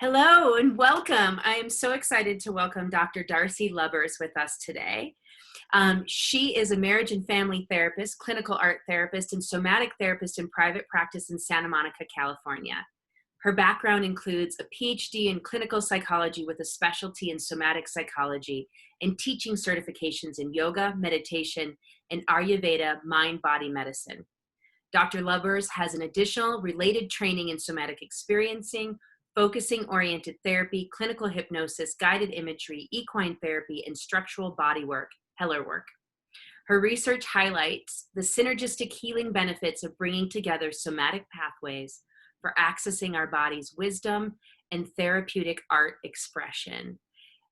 Hello and welcome. I am so excited to welcome Dr. Darcy Lubbers with us today. She is a marriage and family therapist, clinical art therapist, and somatic therapist in private practice in Santa Monica, California. Her background includes a PhD in clinical psychology with a specialty in somatic psychology and teaching certifications in yoga, meditation, and Ayurveda mind-body medicine. Dr. Lubbers has an additional related training in somatic experiencing, focusing-oriented therapy, clinical hypnosis, guided imagery, equine therapy, and structural bodywork, Heller work. Her research highlights the synergistic healing benefits of bringing together somatic pathways for accessing our body's wisdom and therapeutic art expression.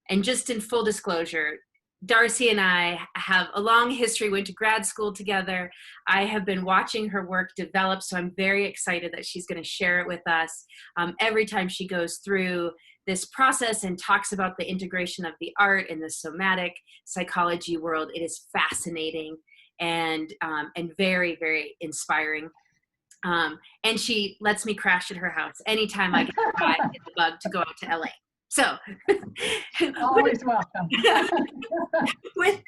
And just in full disclosure, Darcy and I have a long history, went to grad school together. I have been watching her work develop, so I'm very excited that she's going to share it with us. Every time she goes through this process and talks about the integration of the art in the somatic psychology world, it is fascinating and very, very inspiring. And she lets me crash at her house anytime I get the bug to go out to LA. So, always welcome. with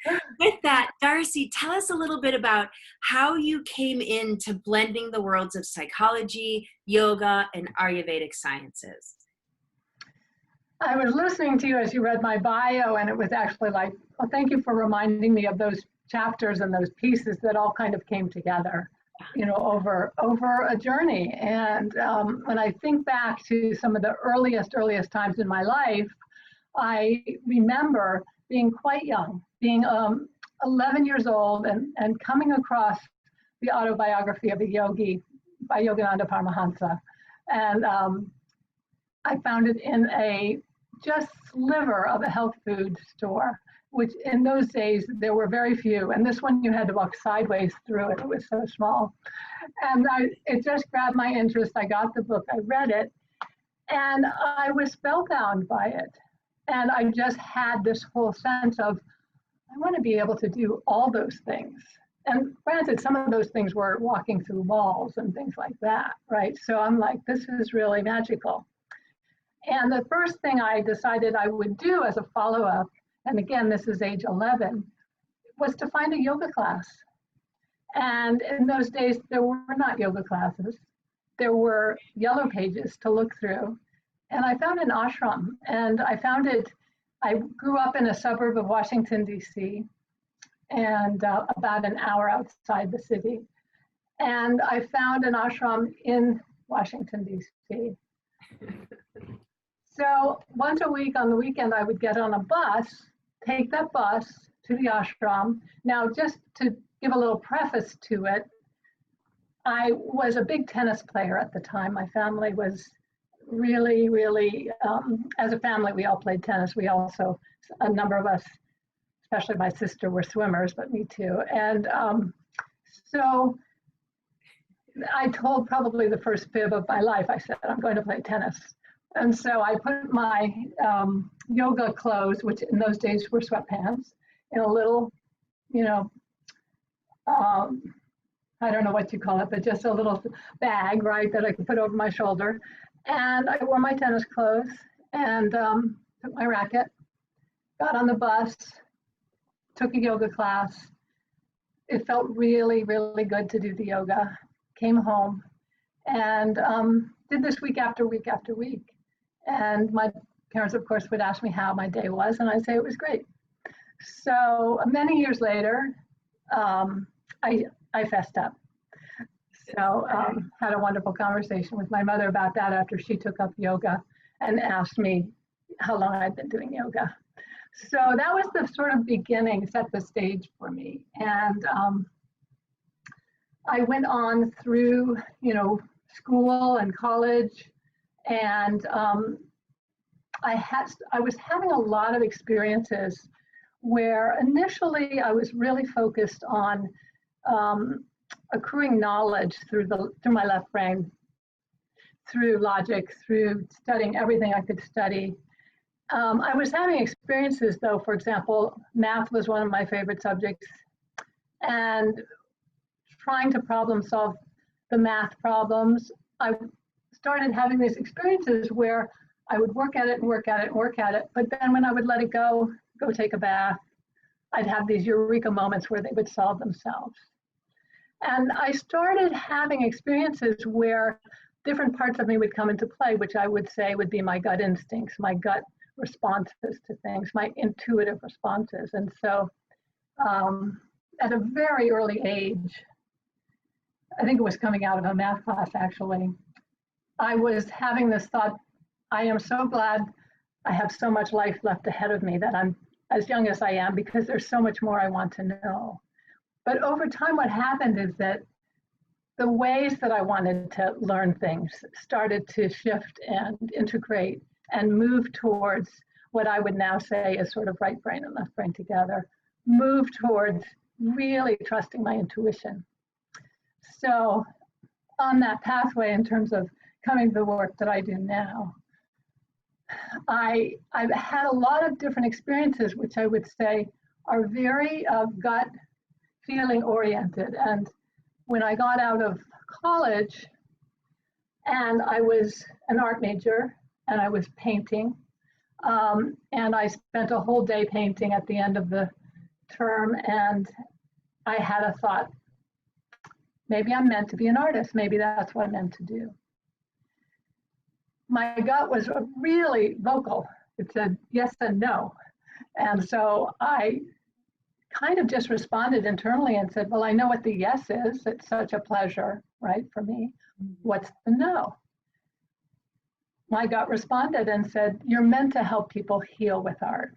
that, Darcy, tell us a little bit about how you came into blending the worlds of psychology, yoga, and Ayurvedic sciences. I was listening to you as you read my bio, and it was actually like, well, thank you for reminding me of those chapters and those pieces that all kind of came together, over a journey. And when I think back to some of the earliest times in my life, I remember being quite young, being 11 years old and coming across the autobiography of a yogi by Yogananda Paramahansa. And I found it in a just sliver of a health food store, which in those days there were very few. And this one you had to walk sideways through it. It was so small. And it just grabbed my interest. I got the book, I read it, and I was spellbound by it. And I just had this whole sense of, I want to be able to do all those things. And granted, some of those things were walking through walls and things like that, right? So I'm like, this is really magical. And the first thing I decided I would do as a follow-up, and again, this is age 11, was to find a yoga class. And in those days, there were not yoga classes. There were yellow pages to look through. And I found an ashram, and I grew up in a suburb of Washington, D.C., and about an hour outside the city. And I found an ashram in Washington, D.C. So once a week on the weekend, I would get on a bus, take that bus to the ashram. Now, just to give a little preface to it, I was a big tennis player at the time. My family was really, really, as a family, we all played tennis. We also, a number of us, especially my sister, were swimmers, but me too. And so I told probably the first fib of my life, I said, I'm going to play tennis. And so I put my yoga clothes, which in those days were sweatpants, in a little, I don't know what you call it, but just a little bag, right, that I could put over my shoulder. And I wore my tennis clothes and took my racket, got on the bus, took a yoga class. It felt really, really good to do the yoga. Came home and did this week after week after week. And my parents, of course, would ask me how my day was, and I'd say it was great. So many years later, I fessed up. So had a wonderful conversation with my mother about that after she took up yoga and asked me how long I'd been doing yoga. So that was the sort of beginning, set the stage for me. And I went on through, school and college, and I was having a lot of experiences where initially I was really focused on accruing knowledge through my left brain, through logic, through studying everything I could study. I was having experiences, though. For example, math was one of my favorite subjects, and trying to problem solve the math problems, I started having these experiences where I would work at it and work at it and work at it. But then when I would let it go take a bath, I'd have these eureka moments where they would solve themselves. And I started having experiences where different parts of me would come into play, which I would say would be my gut instincts, my gut responses to things, my intuitive responses. And so at a very early age, I think it was coming out of a math class actually, I was having this thought, I am so glad I have so much life left ahead of me that I'm as young as I am, because there's so much more I want to know. But over time, what happened is that the ways that I wanted to learn things started to shift and integrate and move towards what I would now say is sort of right brain and left brain together, move towards really trusting my intuition. So on that pathway, in terms of coming to the work that I do now, I've had a lot of different experiences, which I would say are very gut feeling oriented. And when I got out of college and I was an art major and I was painting, and I spent a whole day painting at the end of the term, and I had a thought, maybe I'm meant to be an artist, maybe that's what I'm meant to do. My gut was really vocal. It said yes and no. And so I kind of just responded internally and said, well, I know what the yes is. It's such a pleasure, right, for me. What's the no? My gut responded and said, you're meant to help people heal with art.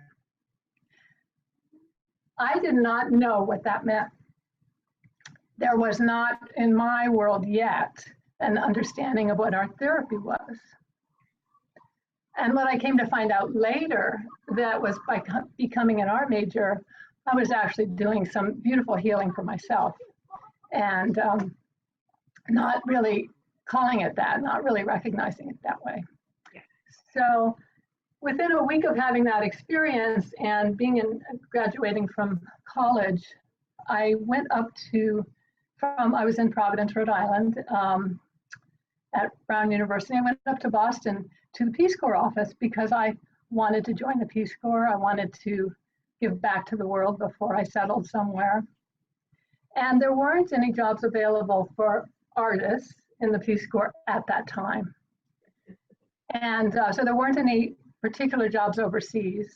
I did not know what that meant. There was not in my world yet an understanding of what art therapy was. And what I came to find out later, that was by becoming an art major, I was actually doing some beautiful healing for myself, and not really calling it that, not really recognizing it that way. Yeah. So within a week of having that experience and graduating from college, I went up I was in Providence, Rhode Island, at Brown University. I went up to Boston to the Peace Corps office because I wanted to join the Peace Corps. I wanted to give back to the world before I settled somewhere. And there weren't any jobs available for artists in the Peace Corps at that time. And so there weren't any particular jobs overseas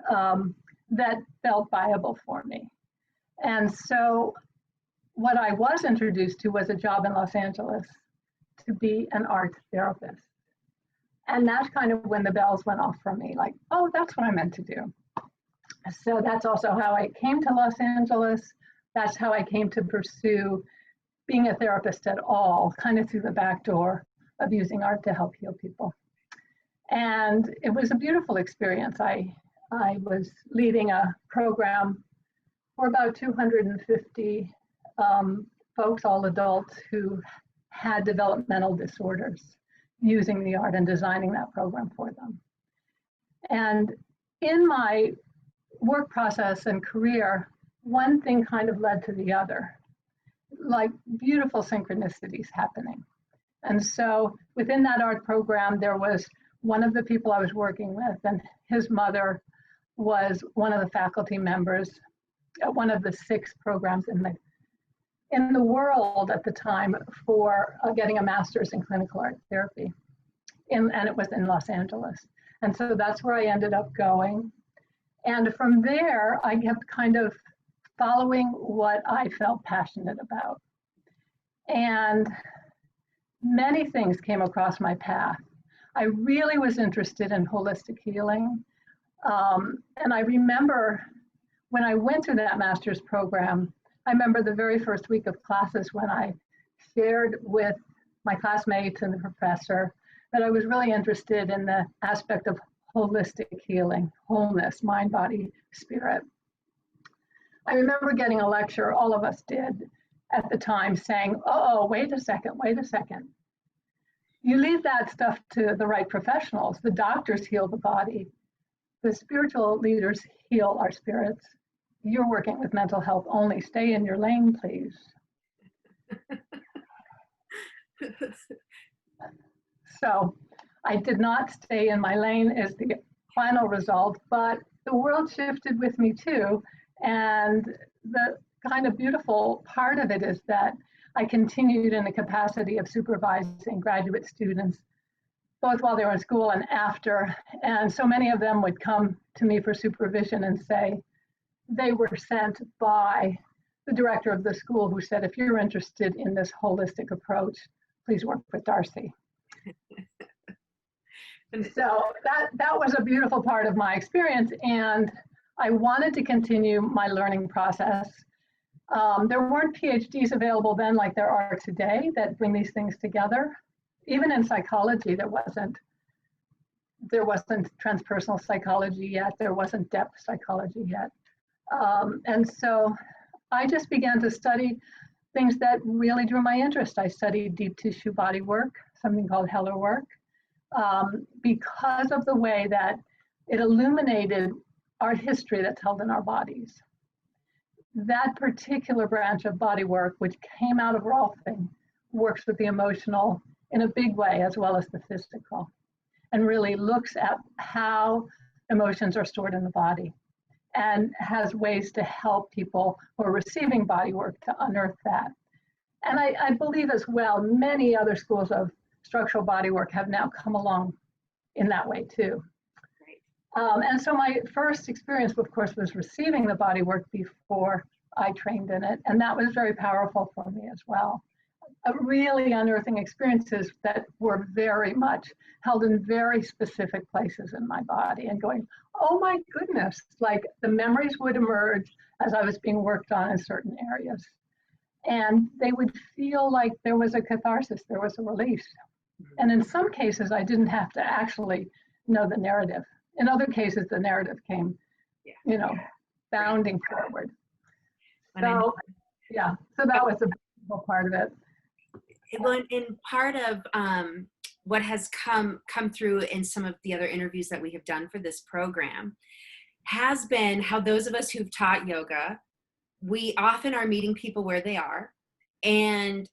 that felt viable for me. And so what I was introduced to was a job in Los Angeles to be an art therapist. And that's kind of when the bells went off for me, like, oh, that's what I'm meant to do. So that's also how I came to Los Angeles. That's how I came to pursue being a therapist at all, kind of through the back door of using art to help heal people. And it was a beautiful experience. I was leading a program for about 250 folks, all adults, who had developmental disorders, using the art and designing that program for them. And in my work process and career, one thing kind of led to the other, like beautiful synchronicities happening. And so within that art program, there was one of the people I was working with, and his mother was one of the faculty members at one of the 6 programs in the world at the time for getting a master's in clinical art therapy. And it was in Los Angeles. And so that's where I ended up going. And from there, I kept kind of following what I felt passionate about. And many things came across my path. I really was interested in holistic healing. And I remember when I went through that master's program, I remember the very first week of classes when I shared with my classmates and the professor that I was really interested in the aspect of holistic healing, wholeness, mind, body, spirit. I remember getting a lecture, all of us did at the time, saying, oh, wait a second. You leave that stuff to the right professionals. The doctors heal the body. The spiritual leaders heal our spirits. You're working with mental health only. Stay in your lane, please. So I did not stay in my lane as the final result, but the world shifted with me too. And the kind of beautiful part of it is that I continued in the capacity of supervising graduate students, both while they were in school and after. And so many of them would come to me for supervision and say they were sent by the director of the school who said, if you're interested in this holistic approach, please work with Darcy. So that was a beautiful part of my experience, and I wanted to continue my learning process. There weren't PhDs available then like there are today that bring these things together. Even in psychology, there wasn't transpersonal psychology yet, there wasn't depth psychology yet. And so I just began to study things that really drew my interest. I studied deep tissue body work, something called Heller work, because of the way that it illuminated our history that's held in our bodies. That particular branch of body work, which came out of Rolfing, works with the emotional in a big way as well as the physical, and really looks at how emotions are stored in the body and has ways to help people who are receiving body work to unearth that. And I believe as well, many other schools of structural body work have now come along in that way too. And so my first experience, of course, was receiving the body work before I trained in it. And that was very powerful for me as well. Really unearthing experiences that were very much held in very specific places in my body and going, oh my goodness, like the memories would emerge as I was being worked on in certain areas. And they would feel like there was a catharsis, there was a release. And in some cases, I didn't have to actually know the narrative. In other cases, the narrative came, bounding forward. So, yeah, so that was a beautiful part of it. Well, and part of what has come through in some of the other interviews that we have done for this program has been how those of us who've taught yoga, we often are meeting people where they are, and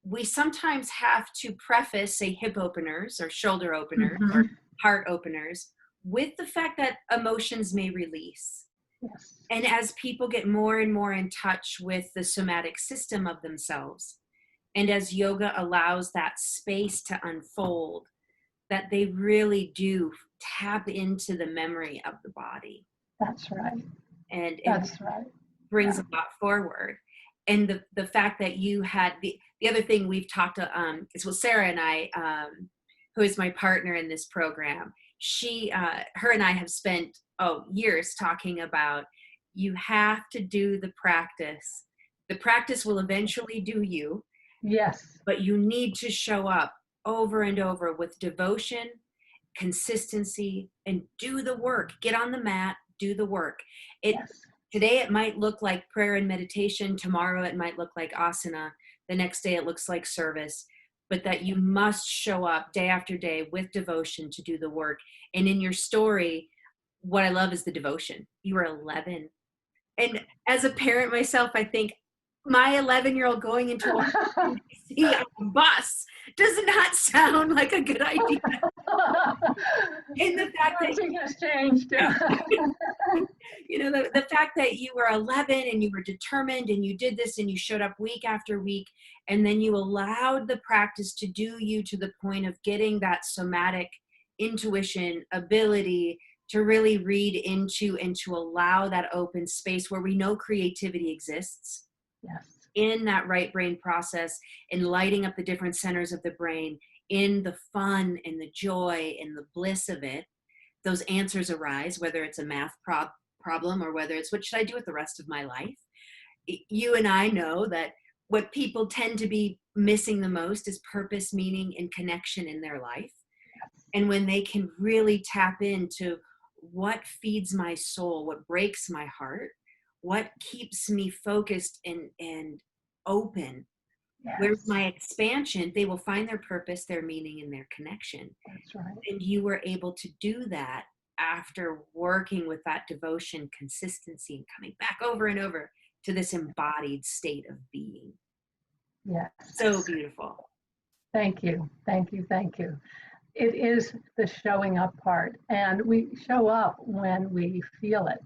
we sometimes have to preface, say, hip openers or shoulder openers or heart openers with the fact that emotions may release. Yes. And as people get more and more in touch with the somatic system of themselves, and as yoga allows that space to unfold, that they really do tap into the memory of the body. That's right. And that's right. Brings a lot forward. And the fact that you had the other thing we've talked is with Sarah and I, who is my partner in this program. Her and I have spent years talking about, you have to do the practice. The practice will eventually do you. Yes. But you need to show up over and over with devotion, consistency, and do the work. Get on the mat, do the work. Yes. Today it might look like prayer and meditation. Tomorrow it might look like asana. The next day it looks like service. But that you must show up day after day with devotion to do the work. And in your story, what I love is the devotion. You were 11. And as a parent myself, I think, my 11-year-old going into a bus does not sound like a good idea. And the fact that has changed. the fact that you were 11 and you were determined and you did this and you showed up week after week, and then you allowed the practice to do you to the point of getting that somatic intuition ability to really read into and to allow that open space where we know creativity exists. Yes. In that right brain process, and lighting up the different centers of the brain, in the fun and the joy and the bliss of it, those answers arise, whether it's a math problem or whether it's what should I do with the rest of my life. You and I know that what people tend to be missing the most is purpose, meaning, and connection in their life. Yes. And when they can really tap into what feeds my soul, what breaks my heart, what keeps me focused and open, Yes. where's my expansion, they will find their purpose, their meaning, and their connection. That's right. And you were able to do that after working with that devotion, consistency, and coming back over and over to this embodied state of being. Yes. So beautiful. Thank you. Thank you. Thank you. it is the showing up part. And we show up when we feel it,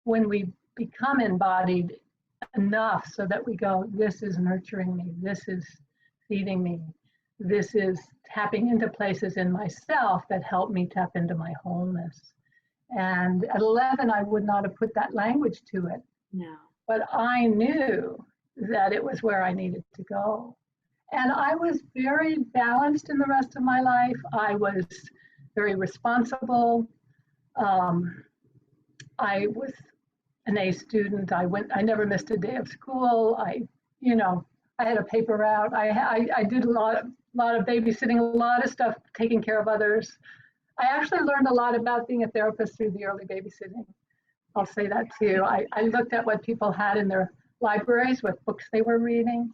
when we become embodied enough so that we go, this is nurturing me, this is feeding me, this is tapping into places in myself that help me tap into my wholeness. And at 11, I would not have put that language to it. No. But I knew that it was where I needed to go. And I was very balanced in the rest of my life. I was very responsible. I was an A student. I never missed a day of school. I had a paper route. I did a lot of babysitting, a lot of stuff, taking care of others. I actually learned a lot about being a therapist through the early babysitting. I'll say that too. I looked at what people had in their libraries, what books they were reading,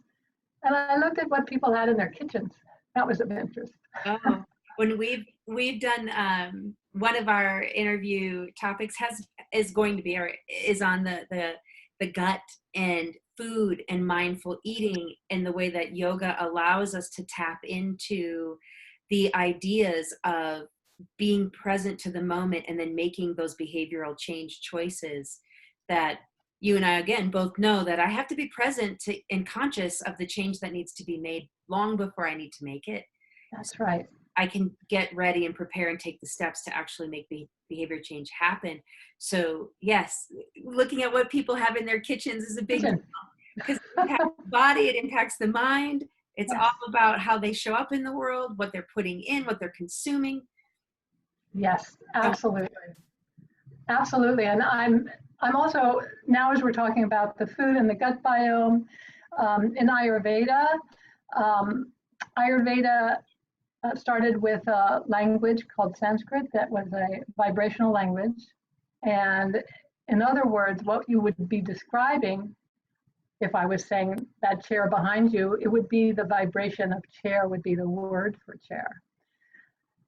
and I looked at what people had in their kitchens. That was of interest. Oh, when we've done one of our interview topics is on the gut and food and mindful eating, and the way that yoga allows us to tap into the ideas of being present to the moment and then making those behavioral change choices that you and I, again, both know that I have to be present and conscious of the change that needs to be made long before I need to make it. That's right. I can get ready and prepare and take the steps to actually make the behavior change happen. So yes, looking at what people have in their kitchens is a big deal, because it impacts the body, it impacts the mind. It's all about how they show up in the world, what they're putting in, what they're consuming. Yes, absolutely. Absolutely. And I'm also, now as we're talking about the food and the gut biome, in Ayurveda, Ayurveda started with a language called Sanskrit that was a vibrational language. And in other words, what you would be describing, if I was saying that chair behind you, it would be the vibration of chair would be the word for chair.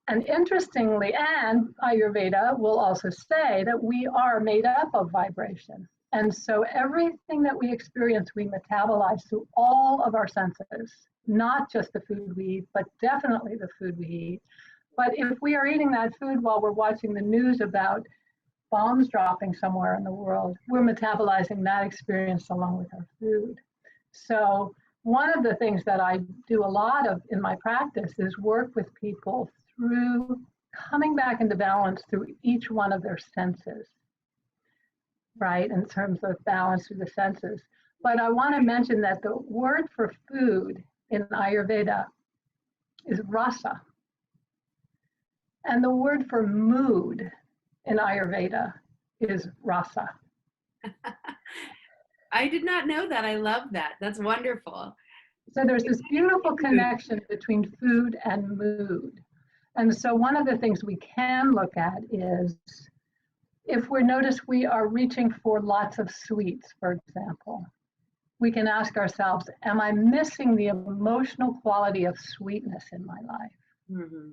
And interestingly, and Ayurveda will also say that we are made up of vibration. And so everything that we experience, we metabolize through all of our senses, not just the food we eat, but definitely the food we eat. But if we are eating that food while we're watching the news about bombs dropping somewhere in the world, we're metabolizing that experience along with our food. So one of the things that I do a lot of in my practice is work with people through coming back into balance through each one of their senses, right? In terms of balance through the senses. But I want to mention that the word for food in Ayurveda is rasa. And the word for mood in Ayurveda is rasa. I did not know that. I love that. That's wonderful. So there's this beautiful connection between food and mood. And so one of the things we can look at is if we notice we are reaching for lots of sweets, for example, we can ask ourselves, am I missing the emotional quality of sweetness in my life? Mm-hmm.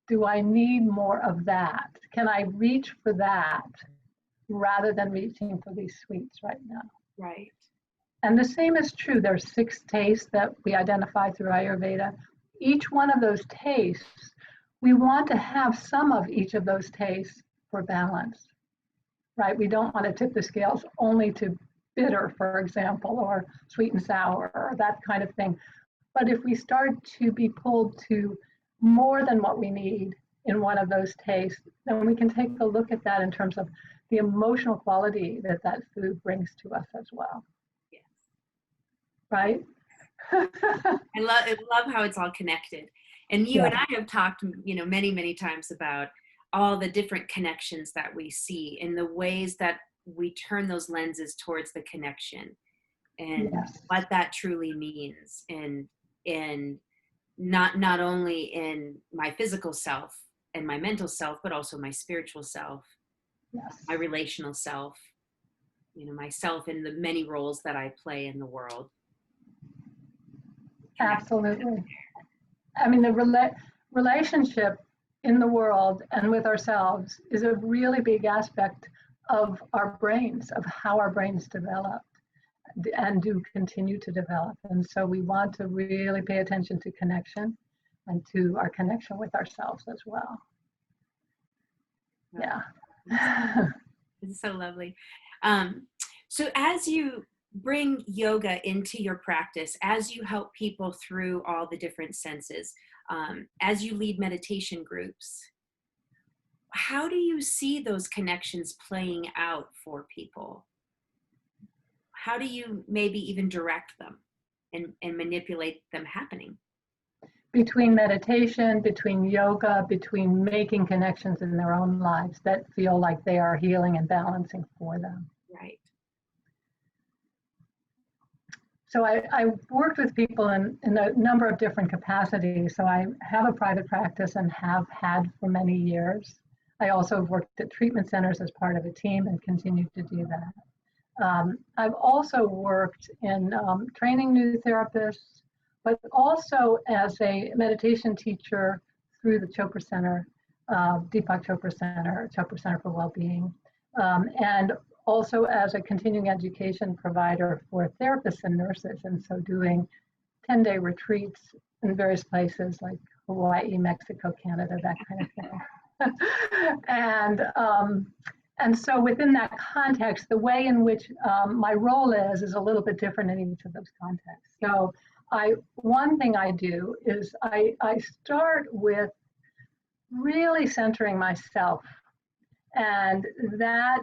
Do I need more of that? Can I reach for that rather than reaching for these sweets right now? Right. And the same is true. There's 6 tastes that we identify through Ayurveda. Each one of those tastes, we want to have some of each of those tastes for balance, right? We don't want to tip the scales only to bitter, for example, or sweet and sour, or that kind of thing. But if we start to be pulled to more than what we need in one of those tastes, then we can take a look at that in terms of the emotional quality that that food brings to us as well. Yes. Right? I love how it's all connected. And you and I have talked, many, many times about all the different connections that we see and the ways that we turn those lenses towards the connection and what that truly means. And not only in my physical self and my mental self, but also my spiritual self, my relational self, myself in the many roles that I play in the world. Absolutely. I mean, the relationship in the world and with ourselves is a really big aspect of our brains, of how our brains develop and do continue to develop. And so we want to really pay attention to connection and to our connection with ourselves as well. Wow. Yeah. It's so lovely. So as you bring yoga into your practice, as you help people through all the different senses, as you lead meditation groups, how do you see those connections playing out for people? How do you maybe even direct them and manipulate them happening? Between meditation, between yoga, between making connections in their own lives that feel like they are healing and balancing for them. Right. So I worked with people in a number of different capacities. So I have a private practice and have had for many years. I also have worked at treatment centers as part of a team and continue to do that. I've also worked in training new therapists, but also as a meditation teacher through the Chopra Center, Deepak Chopra Center for Wellbeing, and also as a continuing education provider for therapists and nurses, and so doing 10-day retreats in various places like Hawaii, Mexico, Canada, that kind of thing. And so within that context, the way in which my role is a little bit different in each of those contexts. So one thing I do is I start with really centering myself, and that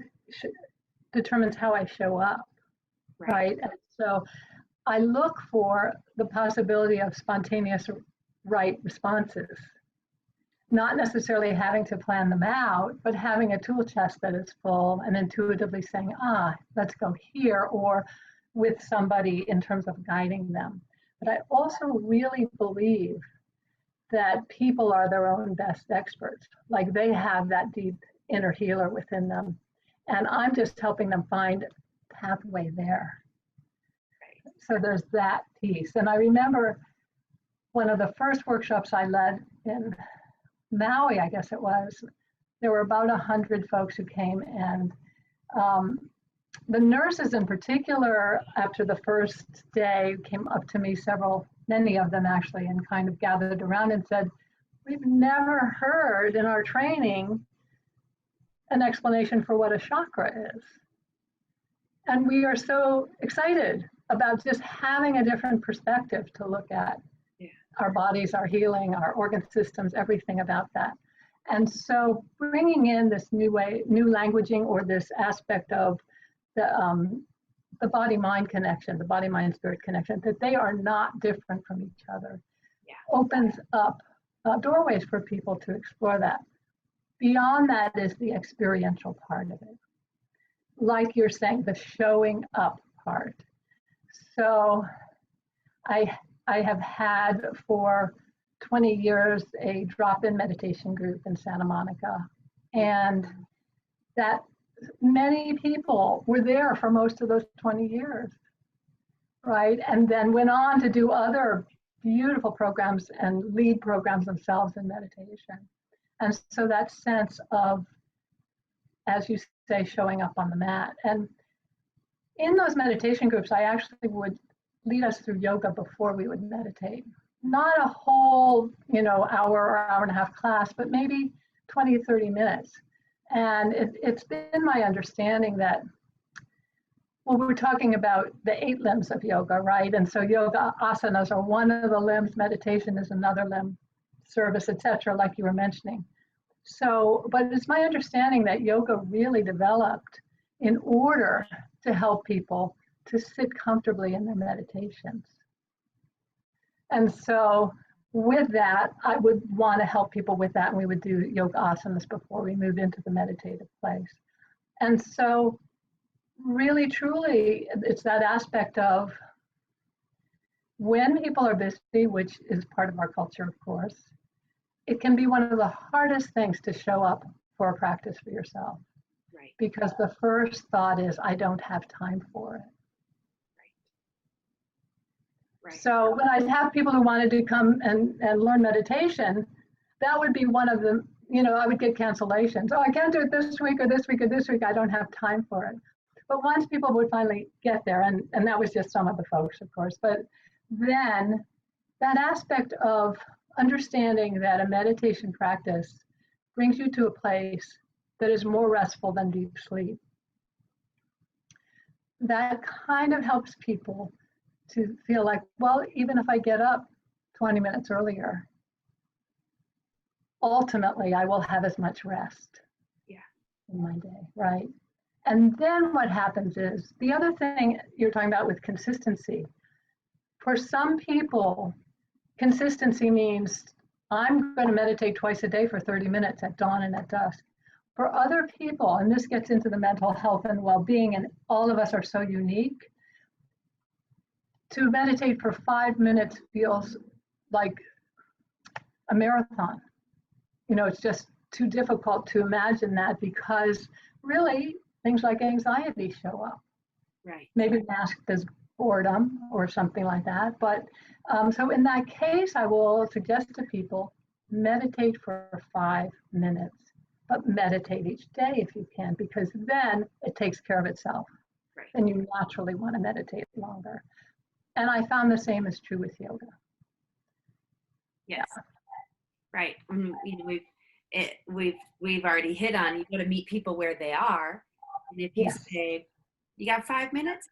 determines how I show up, right? And so I look for the possibility of spontaneous right responses, not necessarily having to plan them out, but having a tool chest that is full and intuitively saying, let's go here, or with somebody in terms of guiding them. But I also really believe that people are their own best experts. Like they have that deep inner healer within them. And I'm just helping them find a pathway there. So there's that piece. And I remember one of the first workshops I led in Maui, I guess it was, there were about 100 folks who came, and the nurses in particular, after the first day, came up to me, many of them actually, and kind of gathered around and said, we've never heard in our training an explanation for what a chakra is. And we are so excited about just having a different perspective to look at our bodies, our healing, our organ systems, everything about that. And so bringing in this new languaging, or this aspect of the body-mind connection, the body-mind-spirit connection, that they are not different from each other, opens up doorways for people to explore that. Beyond that is the experiential part of it. Like you're saying, the showing up part. So I have had for 20 years a drop-in meditation group in Santa Monica, and that many people were there for most of those 20 years, right? And then went on to do other beautiful programs and lead programs themselves in meditation. And so that sense of, as you say, showing up on the mat. And in those meditation groups, I actually would lead us through yoga before we would meditate. Not a whole, hour or hour and a half class, but maybe 20, 30 minutes. And it's been my understanding that, well, we're talking about the 8 limbs of yoga, right? And so yoga asanas are one of the limbs, meditation is another limb, service, etc., like you were mentioning. So, but it's my understanding that yoga really developed in order to help people to sit comfortably in their meditations. And so with that, I would want to help people with that, and we would do yoga asanas before we move into the meditative place. And so really, truly, it's that aspect of when people are busy, which is part of our culture, of course, it can be one of the hardest things to show up for a practice for yourself. Right. Because the first thought is, I don't have time for it. Right. So when I'd have people who wanted to come and learn meditation, that would be one of the, I would get cancellations. Oh, I can't do it this week or this week or this week. I don't have time for it. But once people would finally get there, and that was just some of the folks, of course, but then that aspect of understanding that a meditation practice brings you to a place that is more restful than deep sleep. That kind of helps people to feel like, well, even if I get up 20 minutes earlier, ultimately I will have as much rest in my day, right? And then what happens is, the other thing you're talking about with consistency, for some people, consistency means I'm going to meditate twice a day for 30 minutes at dawn and at dusk. For other people, and this gets into the mental health and well-being, and all of us are so unique, to meditate for 5 minutes feels like a marathon. You know, it's just too difficult to imagine that, because really things like anxiety show up. Right. Maybe masked as boredom or something like that. But so in that case, I will suggest to people, meditate for 5 minutes, but meditate each day if you can, because then it takes care of itself. Right. And you naturally want to meditate longer. And I found the same is true with yoga. Yes. Yeah. Right. You know, we've already hit on, you got to meet people where they are. And if you say, you got 5 minutes?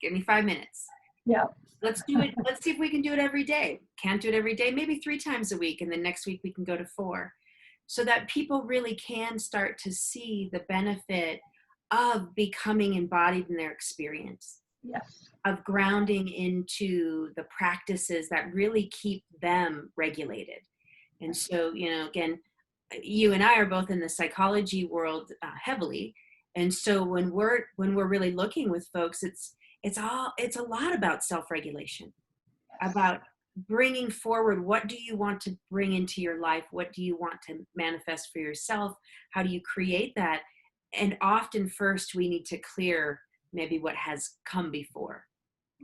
Give me 5 minutes. Yeah. Let's do it. Let's see if we can do it every day. Can't do it every day, maybe 3 times a week. And then next week we can go to 4. So that people really can start to see the benefit of becoming embodied in their experience. Yes. Of grounding into the practices that really keep them regulated. And so, you know, again, you and I are both in the psychology world heavily. And so when we're really looking with folks, it's a lot about self-regulation, about bringing forward, what do you want to bring into your life? What do you want to manifest for yourself? How do you create that? And often first we need to clear maybe what has come before.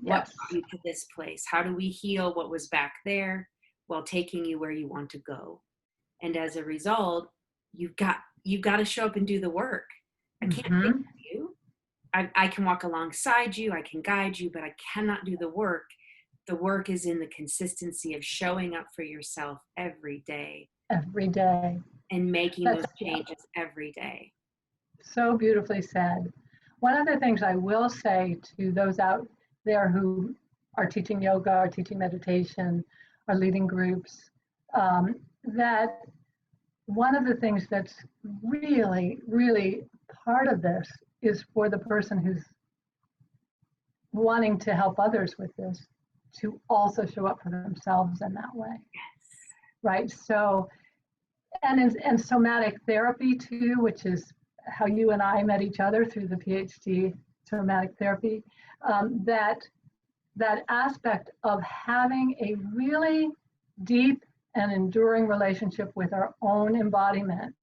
What brought you to this place? How do we heal what was back there while taking you where you want to go? And as a result, you've got to show up and do the work. I can't fix you. I can walk alongside you. I can guide you, but I cannot do the work. The work is in the consistency of showing up for yourself every day. Every day. And making those changes every day. So beautifully said. One of the things I will say to those out there who are teaching yoga, or teaching meditation, or leading groups, that one of the things that's really, really part of this is for the person who's wanting to help others with this to also show up for themselves in that way. Yes. Right? So, and somatic therapy too, which is how you and I met each other through the PhD somatic therapy, that aspect of having a really deep and enduring relationship with our own embodiment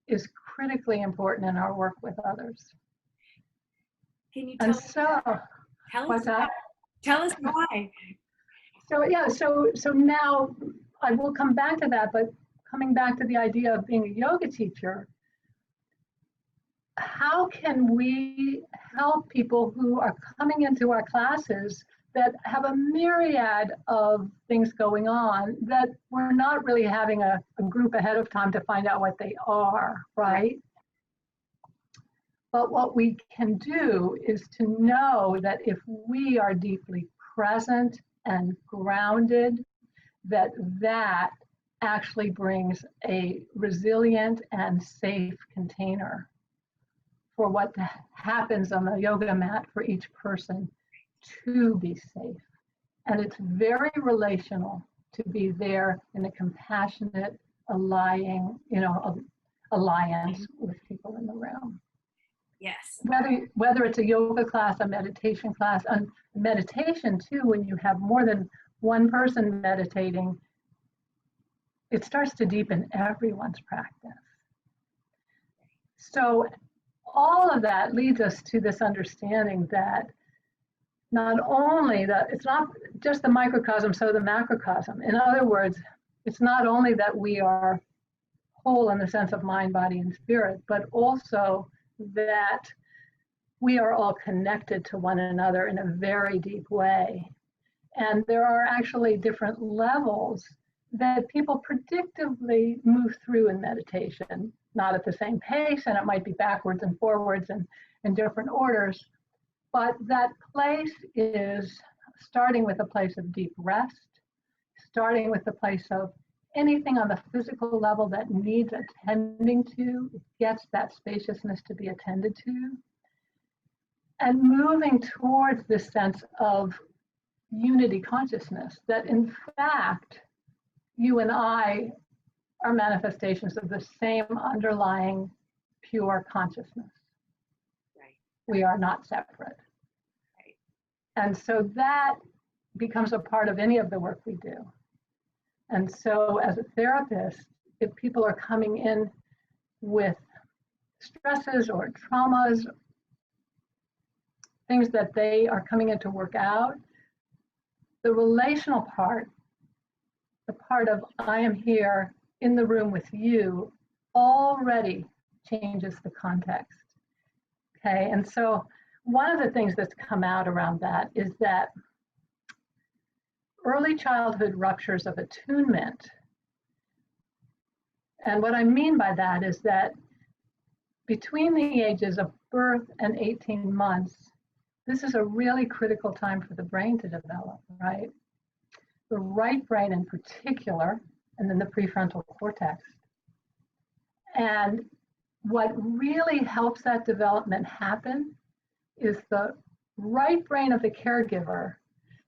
is critically important in our work with others. Can you tell us that? Tell us why. So yeah, so now I will come back to that, but coming back to the idea of being a yoga teacher, how can we help people who are coming into our classes that have a myriad of things going on that we're not really having a group ahead of time to find out what they are, right? But what we can do is to know that if we are deeply present and grounded, that actually brings a resilient and safe container for what happens on the yoga mat for each person to be safe. And it's very relational to be there in a compassionate, alliance with people in the room. Yes. Whether it's a yoga class, a meditation class, and meditation too, when you have more than one person meditating, it starts to deepen everyone's practice. So all of that leads us to this understanding that not only that it's not just the microcosm, so the macrocosm. In other words, it's not only that we are whole in the sense of mind, body, and spirit, but also that we are all connected to one another in a very deep way. And there are actually different levels that people predictably move through in meditation, not at the same pace, and it might be backwards and forwards and in different orders, but that place is starting with a place of deep rest, starting with the place of anything on the physical level that needs attending to, it gets that spaciousness to be attended to, and moving towards this sense of unity consciousness, that in fact, you and I are manifestations of the same underlying pure consciousness. Right. We are not separate. Right. And so that becomes a part of any of the work we do. And so as a therapist, if people are coming in with stresses or traumas, things that they are coming in to work out, the relational part, the part of I am here in the room with you, already changes the context. Okay, and so one of the things that's come out around that is that early childhood ruptures of attunement, and what I mean by that is that between the ages of birth and 18 months, this is a really critical time for the brain to develop, right? The right brain in particular, and then the prefrontal cortex. And what really helps that development happen is the right brain of the caregiver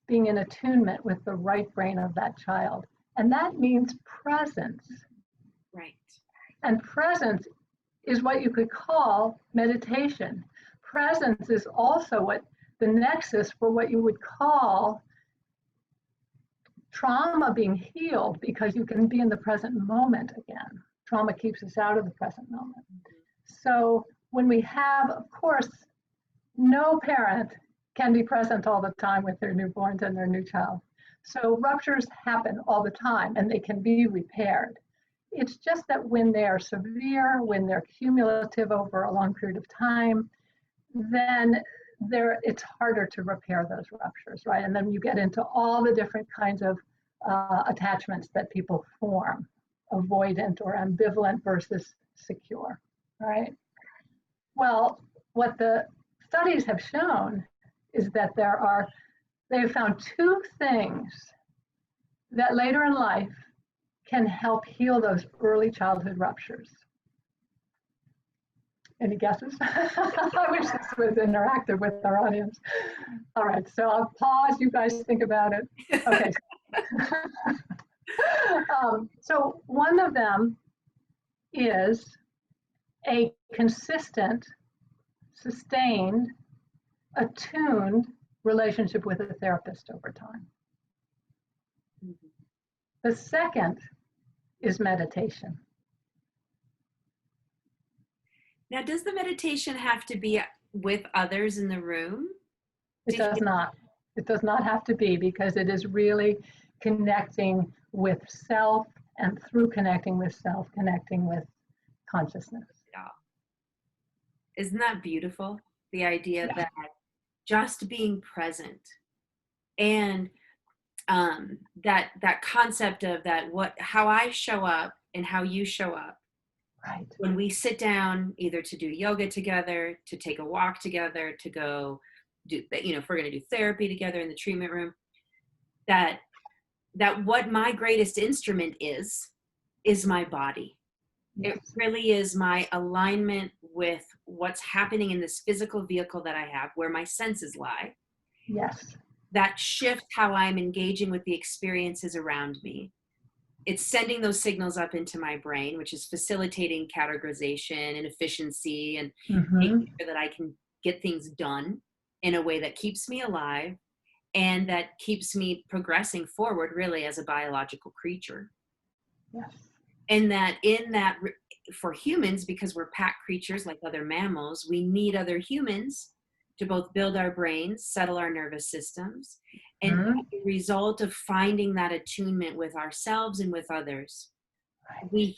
being in attunement with the right brain of that child. And that means presence. Right. And presence is what you could call meditation. Presence is also what the nexus for what you would call trauma being healed, because you can be in the present moment again. Trauma keeps us out of the present moment. So when we have, of course, no parent can be present all the time with their newborns and their new child. So ruptures happen all the time and they can be repaired. It's just that when they are severe, when they're cumulative over a long period of time, then it's harder to repair those ruptures, right? And then you get into all the different kinds of attachments that people form, avoidant or ambivalent versus secure, right? Well, what the studies have shown is that they've found two things that later in life can help heal those early childhood ruptures. Any guesses? I wish this was interactive with our audience. All right, so I'll pause, you guys think about it. Okay. So one of them is a consistent, sustained, attuned relationship with a therapist over time. Mm-hmm. The second is meditation. Now, does the meditation have to be with others in the room? It does not. It does not have to be, because it is really connecting with self, and through connecting with self, connecting with consciousness. Yeah. Isn't that beautiful? The idea that just being present, and that concept of how I show up and how you show up. Right. When we sit down, either to do yoga together, to take a walk together, to go do, if we're going to do therapy together in the treatment room, that what my greatest instrument is my body. Yes. It really is my alignment with what's happening in this physical vehicle that I have, where my senses lie. Yes. That shifts how I'm engaging with the experiences around me. It's sending those signals up into my brain, which is facilitating categorization and efficiency, and making sure that I can get things done in a way that keeps me alive and that keeps me progressing forward, really, as a biological creature. Yes. And that for humans, because we're pack creatures like other mammals, we need other humans to both build our brains, settle our nervous systems, and the result of finding that attunement with ourselves and with others, Right. We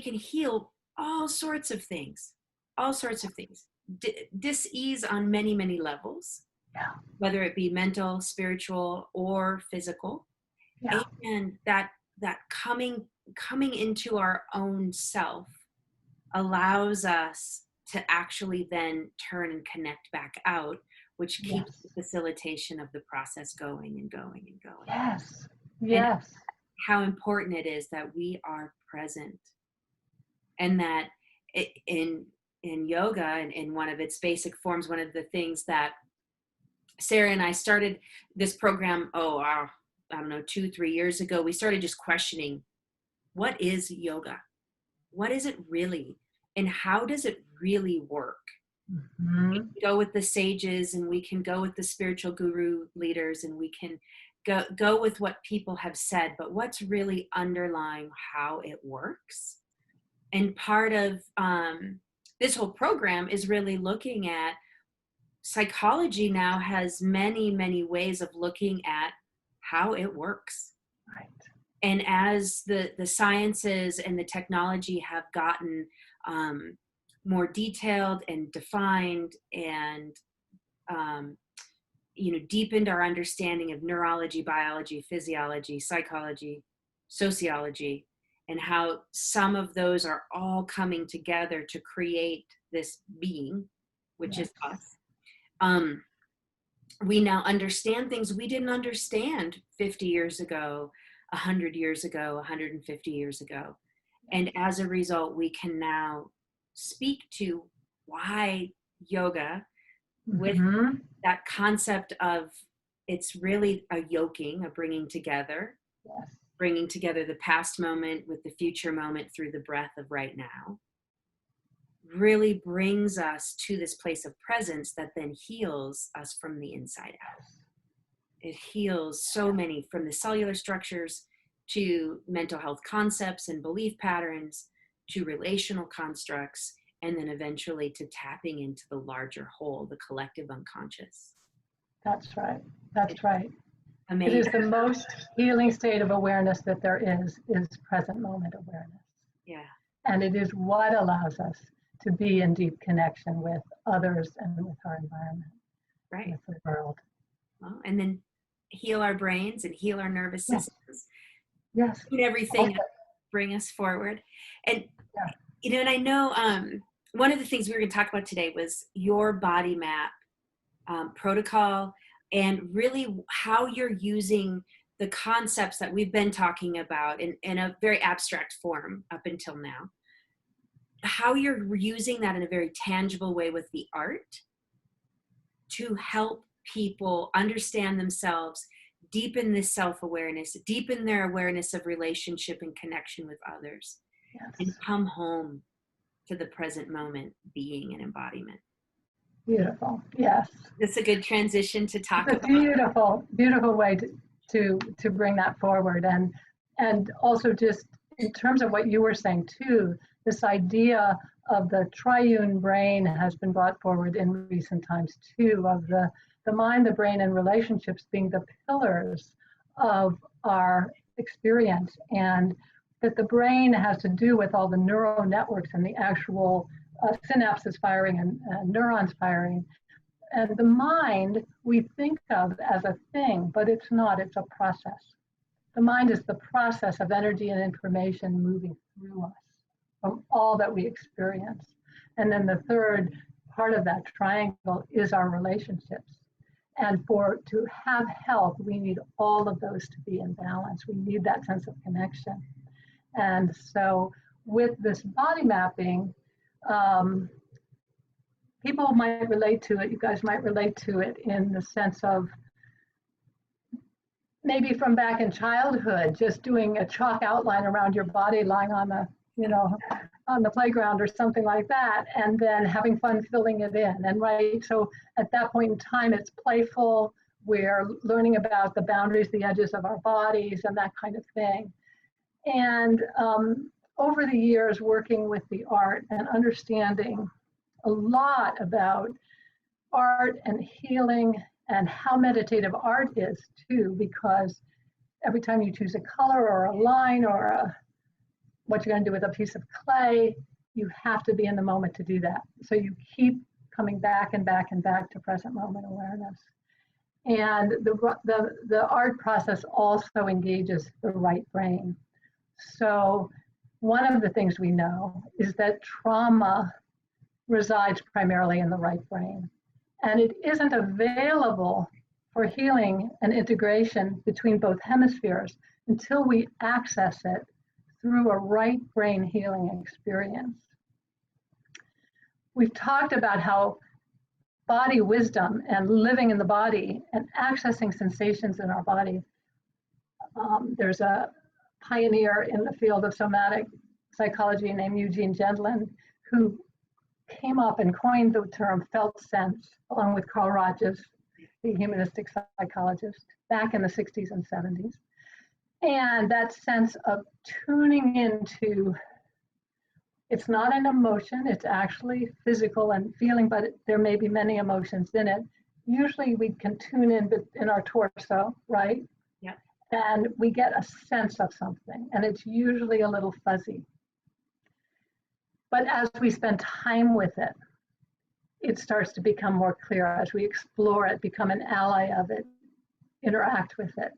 can heal all sorts of things, dis-ease on many, many levels, Yeah. whether it be mental, spiritual, or physical. Yeah. and that coming into our own self allows us to actually then turn and connect back out, which keeps Yes. the facilitation of the process going and going and going. Yes. And Yes. how important it is that we are present, and that in yoga and in one of its basic forms, one of the things that Sarah and I started this program, I don't know, 2, 3 years ago, we started just questioning, what is yoga? What is it really? And how does it really work? We Mhm. can go with the sages, and we can go with the spiritual guru leaders, and we can go with what people have said, but what's really underlying how it works? And part of this whole program is really looking at psychology now has many ways of looking at how it works. Right. And as the sciences and the technology have gotten more detailed and defined, and um, deepened our understanding of neurology, biology, physiology, psychology, sociology, and how some of those are all coming together to create this being, which Yes. is us. um, we now understand things we didn't understand 50 years ago, 100 years ago, 150 years ago. And as a result, we can now speak to why yoga, with Mhm. that concept of, it's really a yoking, a Yes. bringing together the past moment with the future moment through the breath of right now, really brings us to this place of presence that then heals us from the inside out. It heals so many, from the cellular structures to mental health concepts and belief patterns to relational constructs, and then eventually to tapping into the larger whole, the collective unconscious. That's right. It's That's right. It amazing. is the most healing state of awareness that there is present moment awareness. Yeah. And it is what allows us to be in deep connection with others and with our environment, Right. with the world. Well, and then heal our brains and heal our nervous Yes. systems, Yes. and everything, Also, bring us forward. And yeah. and I know one of the things we were going to talk about today was your body map protocol, and really how you're using the concepts that we've been talking about in a very abstract form up until now, how you're using that in a very tangible way with the art to help people understand themselves, deepen this self-awareness, deepen their awareness of relationship and connection with others, and Yes. come home to the present moment, being an embodiment. Beautiful. Yes. This is a good transition to It's talk a about. beautiful, beautiful way to bring that forward. And also just in terms of what you were saying too, this idea of the triune brain has been brought forward in recent times too, of the mind, the brain, and relationships being the pillars of our experience. And that the brain has to do with all the neural networks and the actual synapses firing and neurons firing, and the mind we think of as a thing, but it's not, it's a process. The mind is the process of energy and information moving through us from all that we experience. And then the third part of that triangle is our relationships. And to have health, we need all of those to be in balance. We need that sense of connection. And so with this body mapping, um, people might relate to it, you guys might relate to it in the sense of maybe from back in childhood, just doing a chalk outline around your body lying on the, on the playground or something like that, and then having fun filling it in. And right, so at that point in time, it's playful. We're learning about the boundaries, the edges of our bodies, and that kind of thing. And over the years, working with the art and understanding a lot about art and healing and how meditative art is too, because every time you choose a color or a line or what you're going to do with a piece of clay, you have to be in the moment to do that. So you keep coming back and back and back to present moment awareness. And the art process also engages the right brain. So one of the things we know is that trauma resides primarily in the right brain. And it isn't available for healing and integration between both hemispheres until we access it through a right brain healing experience. We've talked about how body wisdom and living in the body and accessing sensations in our body. There's a pioneer in the field of somatic psychology named Eugene Gendlin who came up and coined the term felt sense, along with Carl Rogers, the humanistic psychologist, back in the 60s and 70s. And that sense of tuning into, it's not an emotion, it's actually physical and feeling, but there may be many emotions in it. Usually we can tune in our torso, right? Yeah. And we get a sense of something, and it's usually a little fuzzy. But as we spend time with it, it starts to become more clear as we explore it, become an ally of it, interact with it.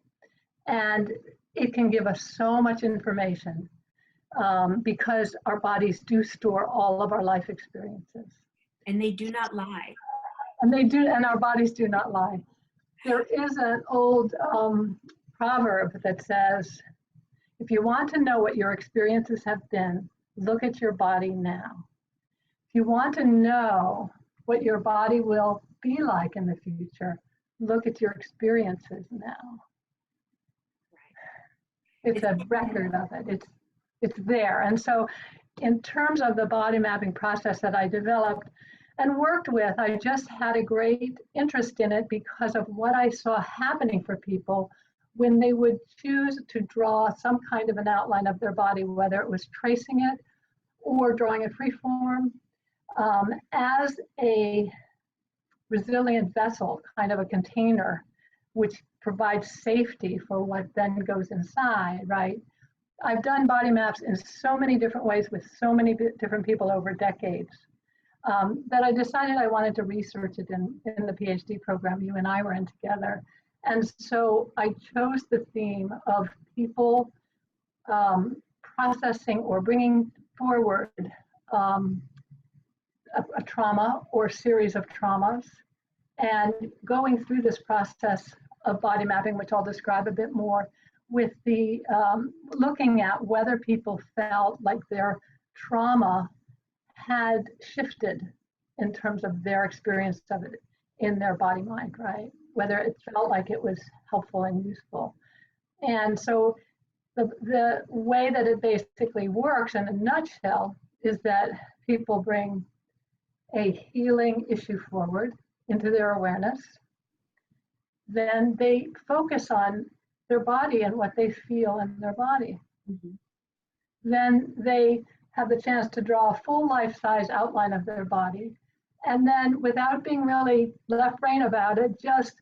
And it can give us so much information because our bodies do store all of our life experiences. And they do not lie. And they do, and our bodies do not lie. There is an old proverb that says, if you want to know what your experiences have been, look at your body now. If you want to know what your body will be like in the future, look at your experiences now. It's a record of it. It's there. And so in terms of the body mapping process that I developed and worked with, I just had a great interest in it because of what I saw happening for people when they would choose to draw some kind of an outline of their body, whether it was tracing it or drawing a free form, as a resilient vessel, kind of a container, which provides safety for what then goes inside, right? I've done body maps in so many different ways with so many different people over decades that I decided I wanted to research it in the PhD program you and I were in together. And so I chose the theme of people processing or bringing forward a trauma or series of traumas and going through this process of body mapping, which I'll describe a bit more, with the looking at whether people felt like their trauma had shifted in terms of their experience of it in their body mind, right? Whether it felt like it was helpful and useful. And so the way that it basically works in a nutshell is that people bring a healing issue forward into their awareness. Then they focus on their body and what they feel in their body. Mm-hmm. Then they have the chance to draw a full life-size outline of their body. And then without being really left brain about it, just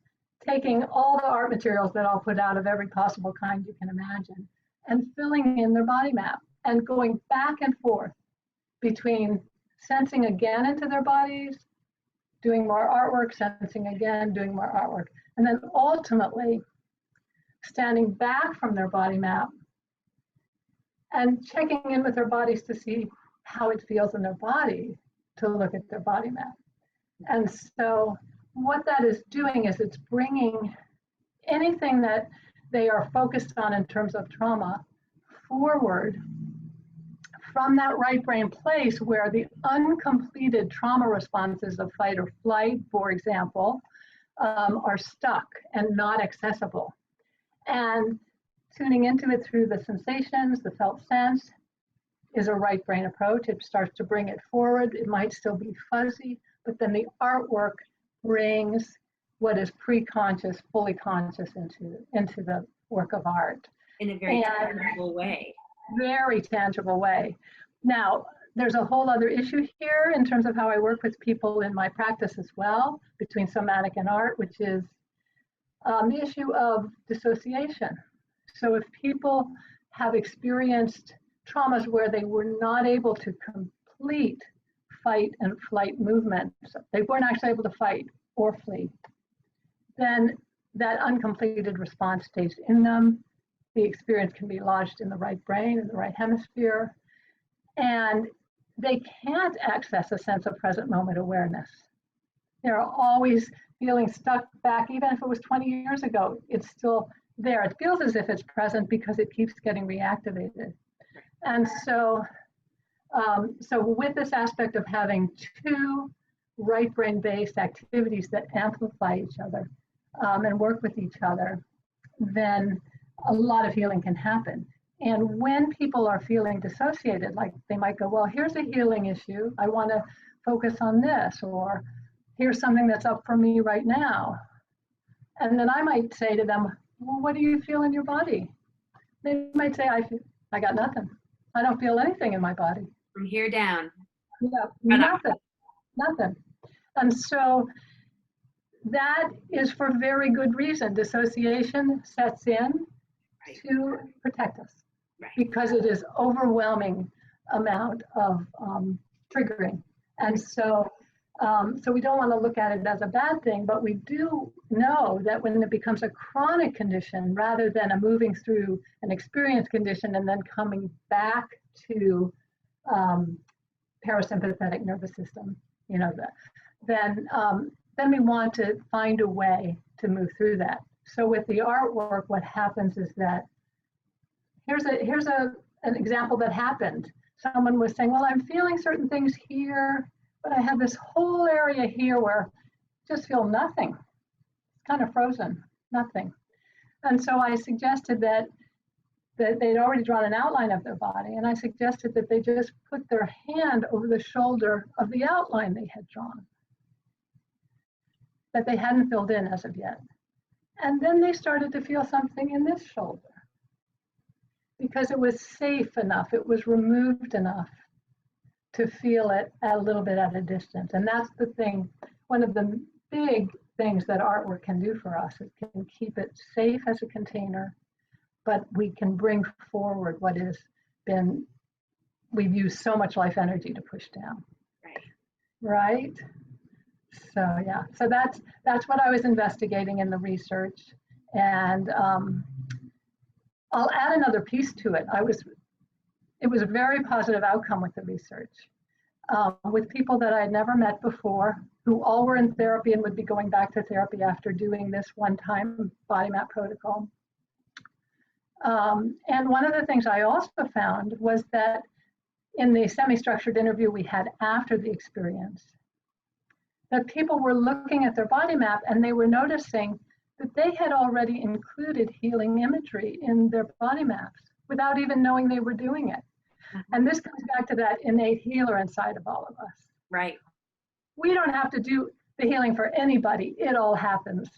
taking all the art materials that I'll put out of every possible kind you can imagine and filling in their body map and going back and forth between sensing again into their bodies, doing more artwork, sensing again, doing more artwork, and then ultimately standing back from their body map and checking in with their bodies to see how it feels in their body to look at their body map. And so what that is doing is it's bringing anything that they are focused on in terms of trauma forward from that right brain place where the uncompleted trauma responses of fight or flight, for example, are stuck and not accessible. And tuning into it through the sensations, the felt sense, is a right brain approach. It starts to bring it forward. It might still be fuzzy, but then the artwork brings what is pre-conscious, fully conscious into the work of art. In a very tangible way. Very tangible way. Now, there's a whole other issue here in terms of how I work with people in my practice as well, between somatic and art, which is the issue of dissociation. So if people have experienced traumas where they were not able to complete fight and flight movements, they weren't actually able to fight or flee, then that uncompleted response stays in them. The experience can be lodged in the right brain, in the right hemisphere, and they can't access a sense of present moment awareness. They're always feeling stuck back, even if it was 20 years ago, it's still there. It feels as if it's present because it keeps getting reactivated. And so, so with this aspect of having two right brain based activities that amplify each other and work with each other, then a lot of healing can happen. And when people are feeling dissociated, like they might go, well, here's a healing issue, I want to focus on this, or here's something that's up for me right now. And then I might say to them, well, what do you feel in your body? They might say, I got nothing. I don't feel anything in my body. From here down. Yeah, nothing. And so that is for very good reason. Dissociation sets in to protect us because it is overwhelming amount of triggering. And so, so we don't want to look at it as a bad thing, but we do know that when it becomes a chronic condition rather than a moving through an experience condition and then coming back to parasympathetic nervous system, you know, then we want to find a way to move through that. So with the artwork, what happens is that here's an example that happened. Someone was saying, well, I'm feeling certain things here, but I have this whole area here where I just feel nothing. It's kind of frozen, nothing. And so I suggested that they'd already drawn an outline of their body, and I suggested that they just put their hand over the shoulder of the outline they had drawn, that they hadn't filled in as of yet. And then they started to feel something in this shoulder because it was safe enough, it was removed enough to feel it a little bit at a distance. And that's the thing, one of the big things that artwork can do for us. It can keep it safe as a container, but we can bring forward what has been, we've used so much life energy to push down. Right? So yeah, so that's what I was investigating in the research. And I'll add another piece to it. It was a very positive outcome with the research. With people that I had never met before, who all were in therapy and would be going back to therapy after doing this one-time body map protocol. And one of the things I also found was that in the semi-structured interview we had after the experience, that people were looking at their body map and they were noticing that they had already included healing imagery in their body maps without even knowing they were doing it. And this comes back to that innate healer inside of all of us. Right. We don't have to do the healing for anybody. It all happens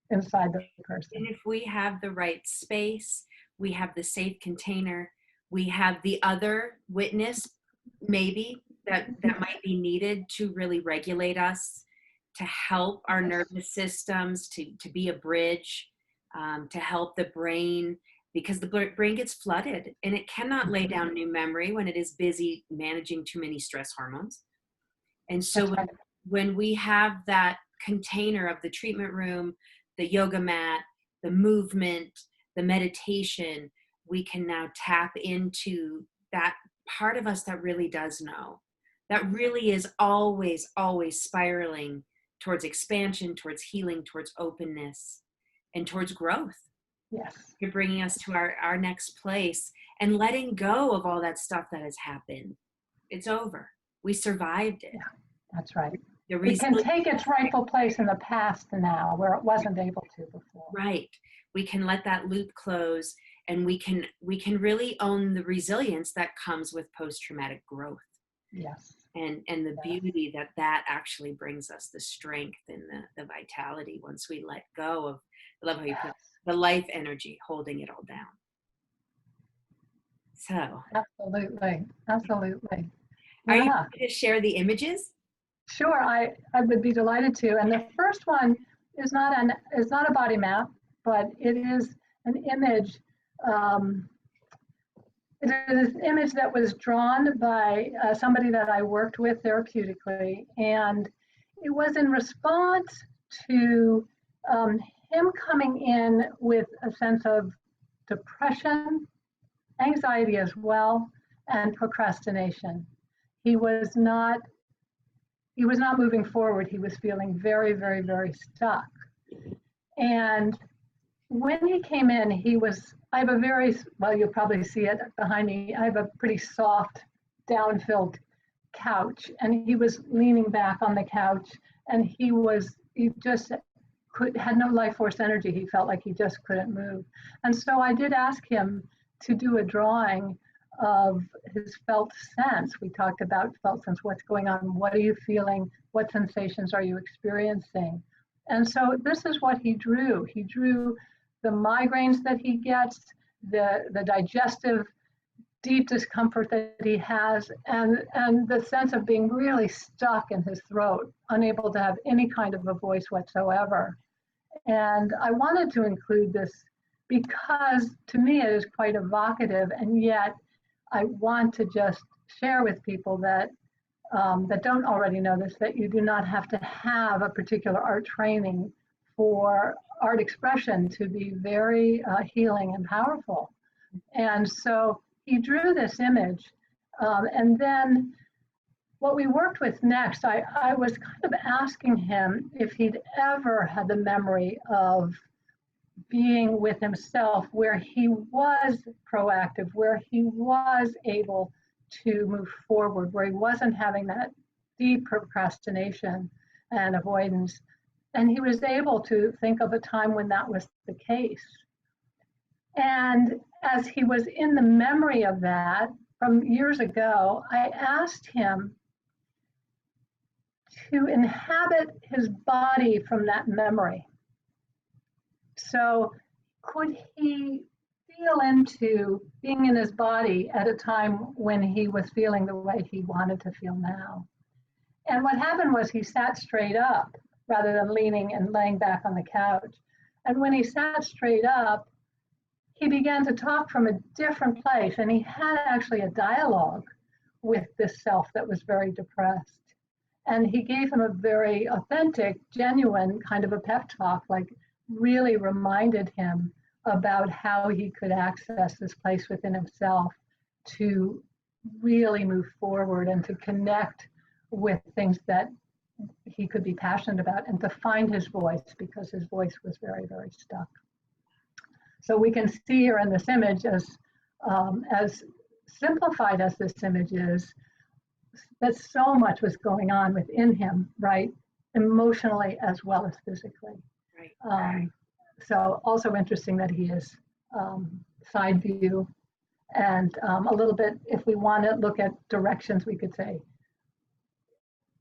inside the person. And if we have the right space, we have the safe container, we have the other witness, maybe, that might be needed to really regulate us, to help our nervous systems, to be a bridge, to help the brain, because the brain gets flooded and it cannot lay down new memory when it is busy managing too many stress hormones. And so when we have that container of the treatment room, the yoga mat, the movement, the meditation, we can now tap into that part of us that really does know, that really is always, always spiraling towards expansion, towards healing, towards openness, and towards growth. Yes. You're bringing us to our next place and letting go of all that stuff that has happened. It's over. We survived it. Yeah, that's right. It can take its rightful place in the past now where it wasn't able to before. Right. We can let that loop close, and we can really own the resilience that comes with post-traumatic growth. Yes. And the beauty that actually brings us, the strength and the vitality once we let go of, I love how you put the life energy holding it all down. So. Absolutely. Are you Yeah. going to share the images? Sure, I would be delighted to. And the first one is not a body map, but it is an image. It is an image that was drawn by somebody that I worked with therapeutically, and it was in response to him coming in with a sense of depression, anxiety as well, and procrastination. He was not moving forward. He was feeling very, very, very stuck. And when he came in, I have a very, well, you'll probably see it behind me. I have a pretty soft, down-filled couch, and he was leaning back on the couch, and he just had no life force energy. He felt like he just couldn't move. And so I did ask him to do a drawing of his felt sense. We talked about felt sense, what's going on, what are you feeling, what sensations are you experiencing? And so this is what he drew. He drew the migraines that he gets, the digestive deep discomfort that he has, and the sense of being really stuck in his throat, unable to have any kind of a voice whatsoever. And I wanted to include this because to me it is quite evocative, and yet I want to just share with people that that don't already know this, that you do not have to have a particular art training for art expression to be very healing and powerful. And so he drew this image, and then what we worked with next, I was kind of asking him if he'd ever had the memory of being with himself where he was proactive, where he was able to move forward, where he wasn't having that deep procrastination and avoidance. And he was able to think of a time when that was the case. And as he was in the memory of that from years ago, I asked him to inhabit his body from that memory. So could he feel into being in his body at a time when he was feeling the way he wanted to feel now? And what happened was he sat straight up rather than leaning and laying back on the couch. And when he sat straight up, he began to talk from a different place, and he had actually a dialogue with this self that was very depressed. And he gave him a very authentic, genuine kind of a pep talk, like really reminded him about how he could access this place within himself to really move forward and to connect with things that he could be passionate about and to find his voice, because his voice was very, very stuck. So we can see here in this image, as simplified as this image is, that so much was going on within him, right? Emotionally as well as physically. Right. So also interesting that he is side view, and a little bit, if we want to look at directions, we could say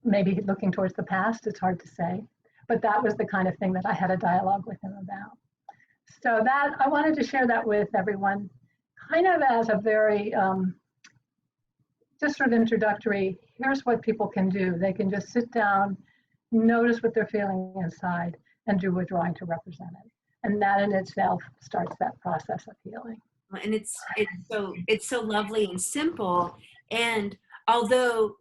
maybe looking towards the past. It's hard to say, but that was the kind of thing that I had a dialogue with him about. So that I wanted to share that with everyone, kind of as a very just sort of introductory. Here's what people can do. They can just sit down, notice what they're feeling inside, and do a drawing to represent it. And that in itself starts that process of healing. And it's so lovely and simple. And although,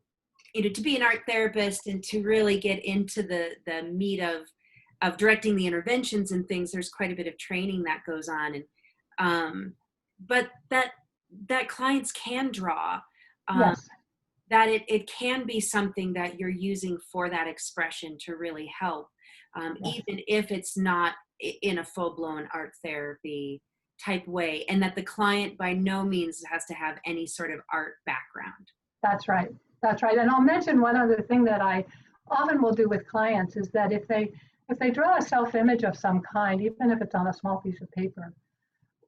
you know, to be an art therapist and to really get into the meat of directing the interventions and things, there's quite a bit of training that goes on. And but that clients can draw. Yes. That it can be something that you're using for that expression to really help, yes. Even if it's not in a full-blown art therapy type way, and that the client by no means has to have any sort of art background. That's right. That's right. And I'll mention one other thing that I often will do with clients is that if they draw a self-image of some kind, even if it's on a small piece of paper,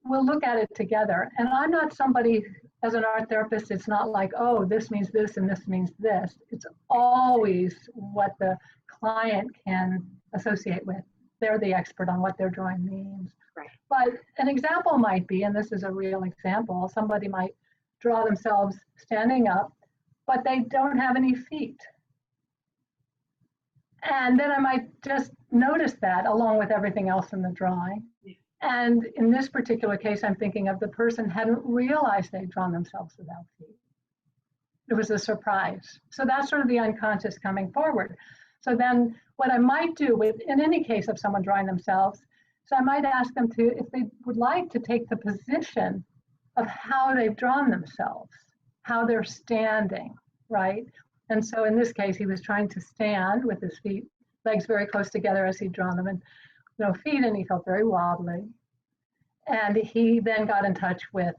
we'll look at it together. And I'm not somebody, as an art therapist, it's not like, oh, this means this and this means this. It's always what the client can associate with. They're the expert on what their drawing means. Right. But an example might be, and this is a real example, somebody might draw themselves standing up, but they don't have any feet. And then I might just notice that along with everything else in the drawing. Yeah. And in this particular case, I'm thinking of the person hadn't realized they'd drawn themselves without feet. It was a surprise. So that's sort of the unconscious coming forward. So then what I might do in any case of someone drawing themselves, So I might ask them to, if they would like, to take the position of how they've drawn themselves, how they're standing, right? And so in this case, he was trying to stand with his feet, legs very close together as he'd drawn them, and no feet, and he felt very wobbly. And he then got in touch with,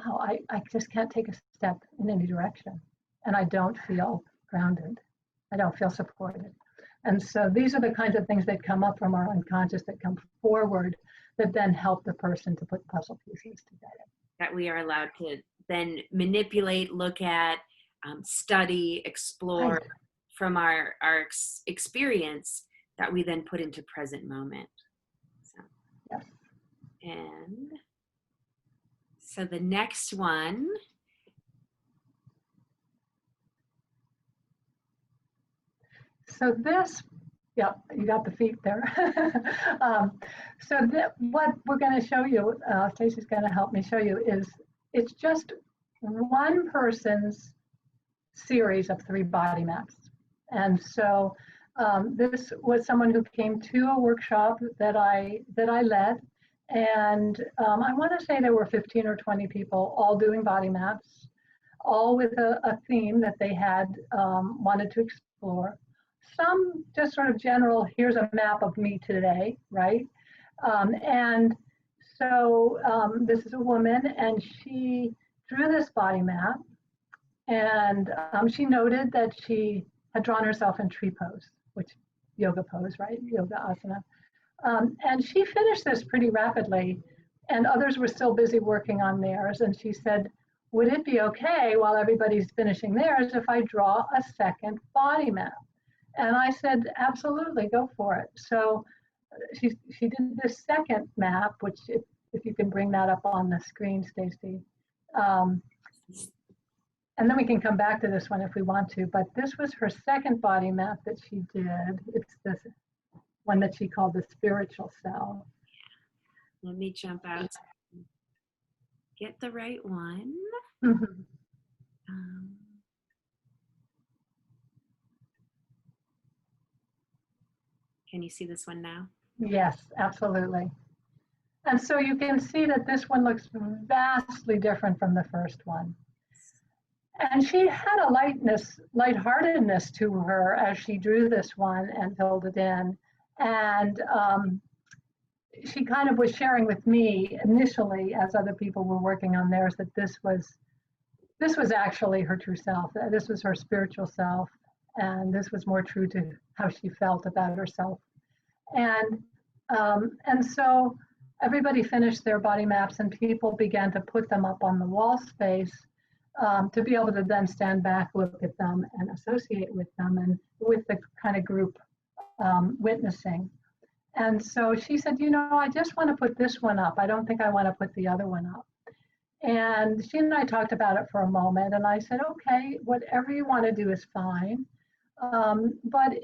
oh, I just can't take a step in any direction, and I don't feel grounded. I don't feel supported. And so these are the kinds of things that come up from our unconscious that come forward that then help the person to put puzzle pieces together. That we are allowed to then manipulate, look at, study, explore Right. from our experience that we then put into present moment. So, Yes. and so the next one. So this, yeah, you got the feet there. What we're going to show you, Stacy's going to help me show you, is it's just one person's series of 3 body maps. And so this was someone who came to a workshop that I led. And I want to say there were 15 or 20 people all doing body maps, all with a theme that they had wanted to explore. Some just sort of general, here's a map of me today, right? And so this is a woman, and she drew this body map, and she noted that she had drawn herself in tree pose, which yoga pose, right? Yoga asana. And she finished this pretty rapidly, and others were still busy working on theirs. And she said, would it be okay while everybody's finishing theirs if I draw a second body map? And I said, absolutely, go for it. So she did this second map, which if you can bring that up on the screen, Stacy. And then we can come back to this one if we want to, but this was her second body map that she did. It's this one that she called the spiritual self. Let me jump out. Get the right one. Mm-hmm. Can you see this one now? Yes, absolutely. And so you can see that this one looks vastly different from the first one. And she had a lightheartedness to her as she drew this one and filled it in. And she kind of was sharing with me initially, as other people were working on theirs, that this was actually her true self. This was her spiritual self, and this was more true to how she felt about herself. And so everybody finished their body maps, and people began to put them up on the wall space to be able to then stand back, look at them, and associate with them, and with the kind of group witnessing. And so she said, I just want to put this one up. I don't think I want to put the other one up. And she and I talked about it for a moment, and I said, okay, whatever you want to do is fine. But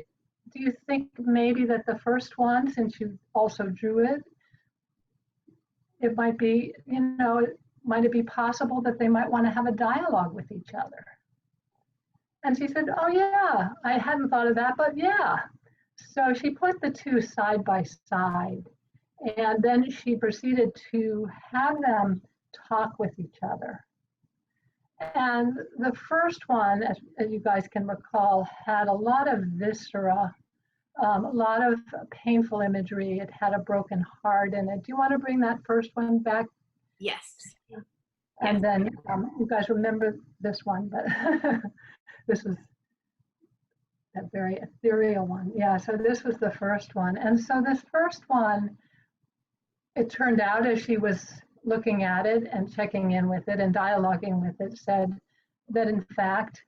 do you think maybe that the first one, since you also drew it, it might be, might it be possible that they might want to have a dialogue with each other? And she said, oh yeah, I hadn't thought of that, but yeah. So she put the two side by side, and then she proceeded to have them talk with each other. And the first one, as you guys can recall, had a lot of viscera, a lot of painful imagery. It had a broken heart in it. Do you want to bring that first one back? Yes. And then you guys remember this one, but this was that very ethereal one. Yeah, so this was the first one. And so this first one, it turned out as she was looking at it and checking in with it and dialoguing with it, said that in fact,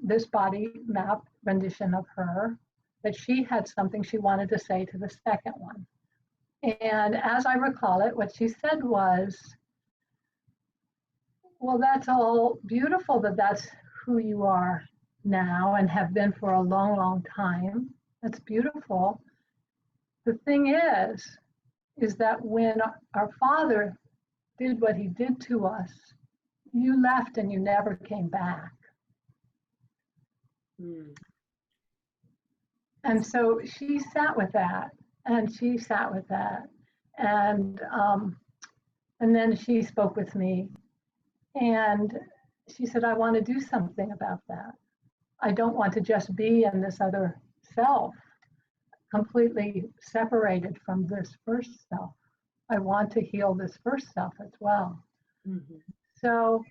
this body map rendition of her, that she had something she wanted to say to the second one. And as I recall it, what she said was, well, that's all beautiful that that's who you are now and have been for a long, long time. That's beautiful. The thing is that when our Father did what he did to us, you left and you never came back. And so she sat with that And she sat with that. And, um, and then she spoke with me, and she said, I want to do something about that. I don't want to just be in this other self, completely separated from this first self. I want to heal this first self as well. Mm-hmm. So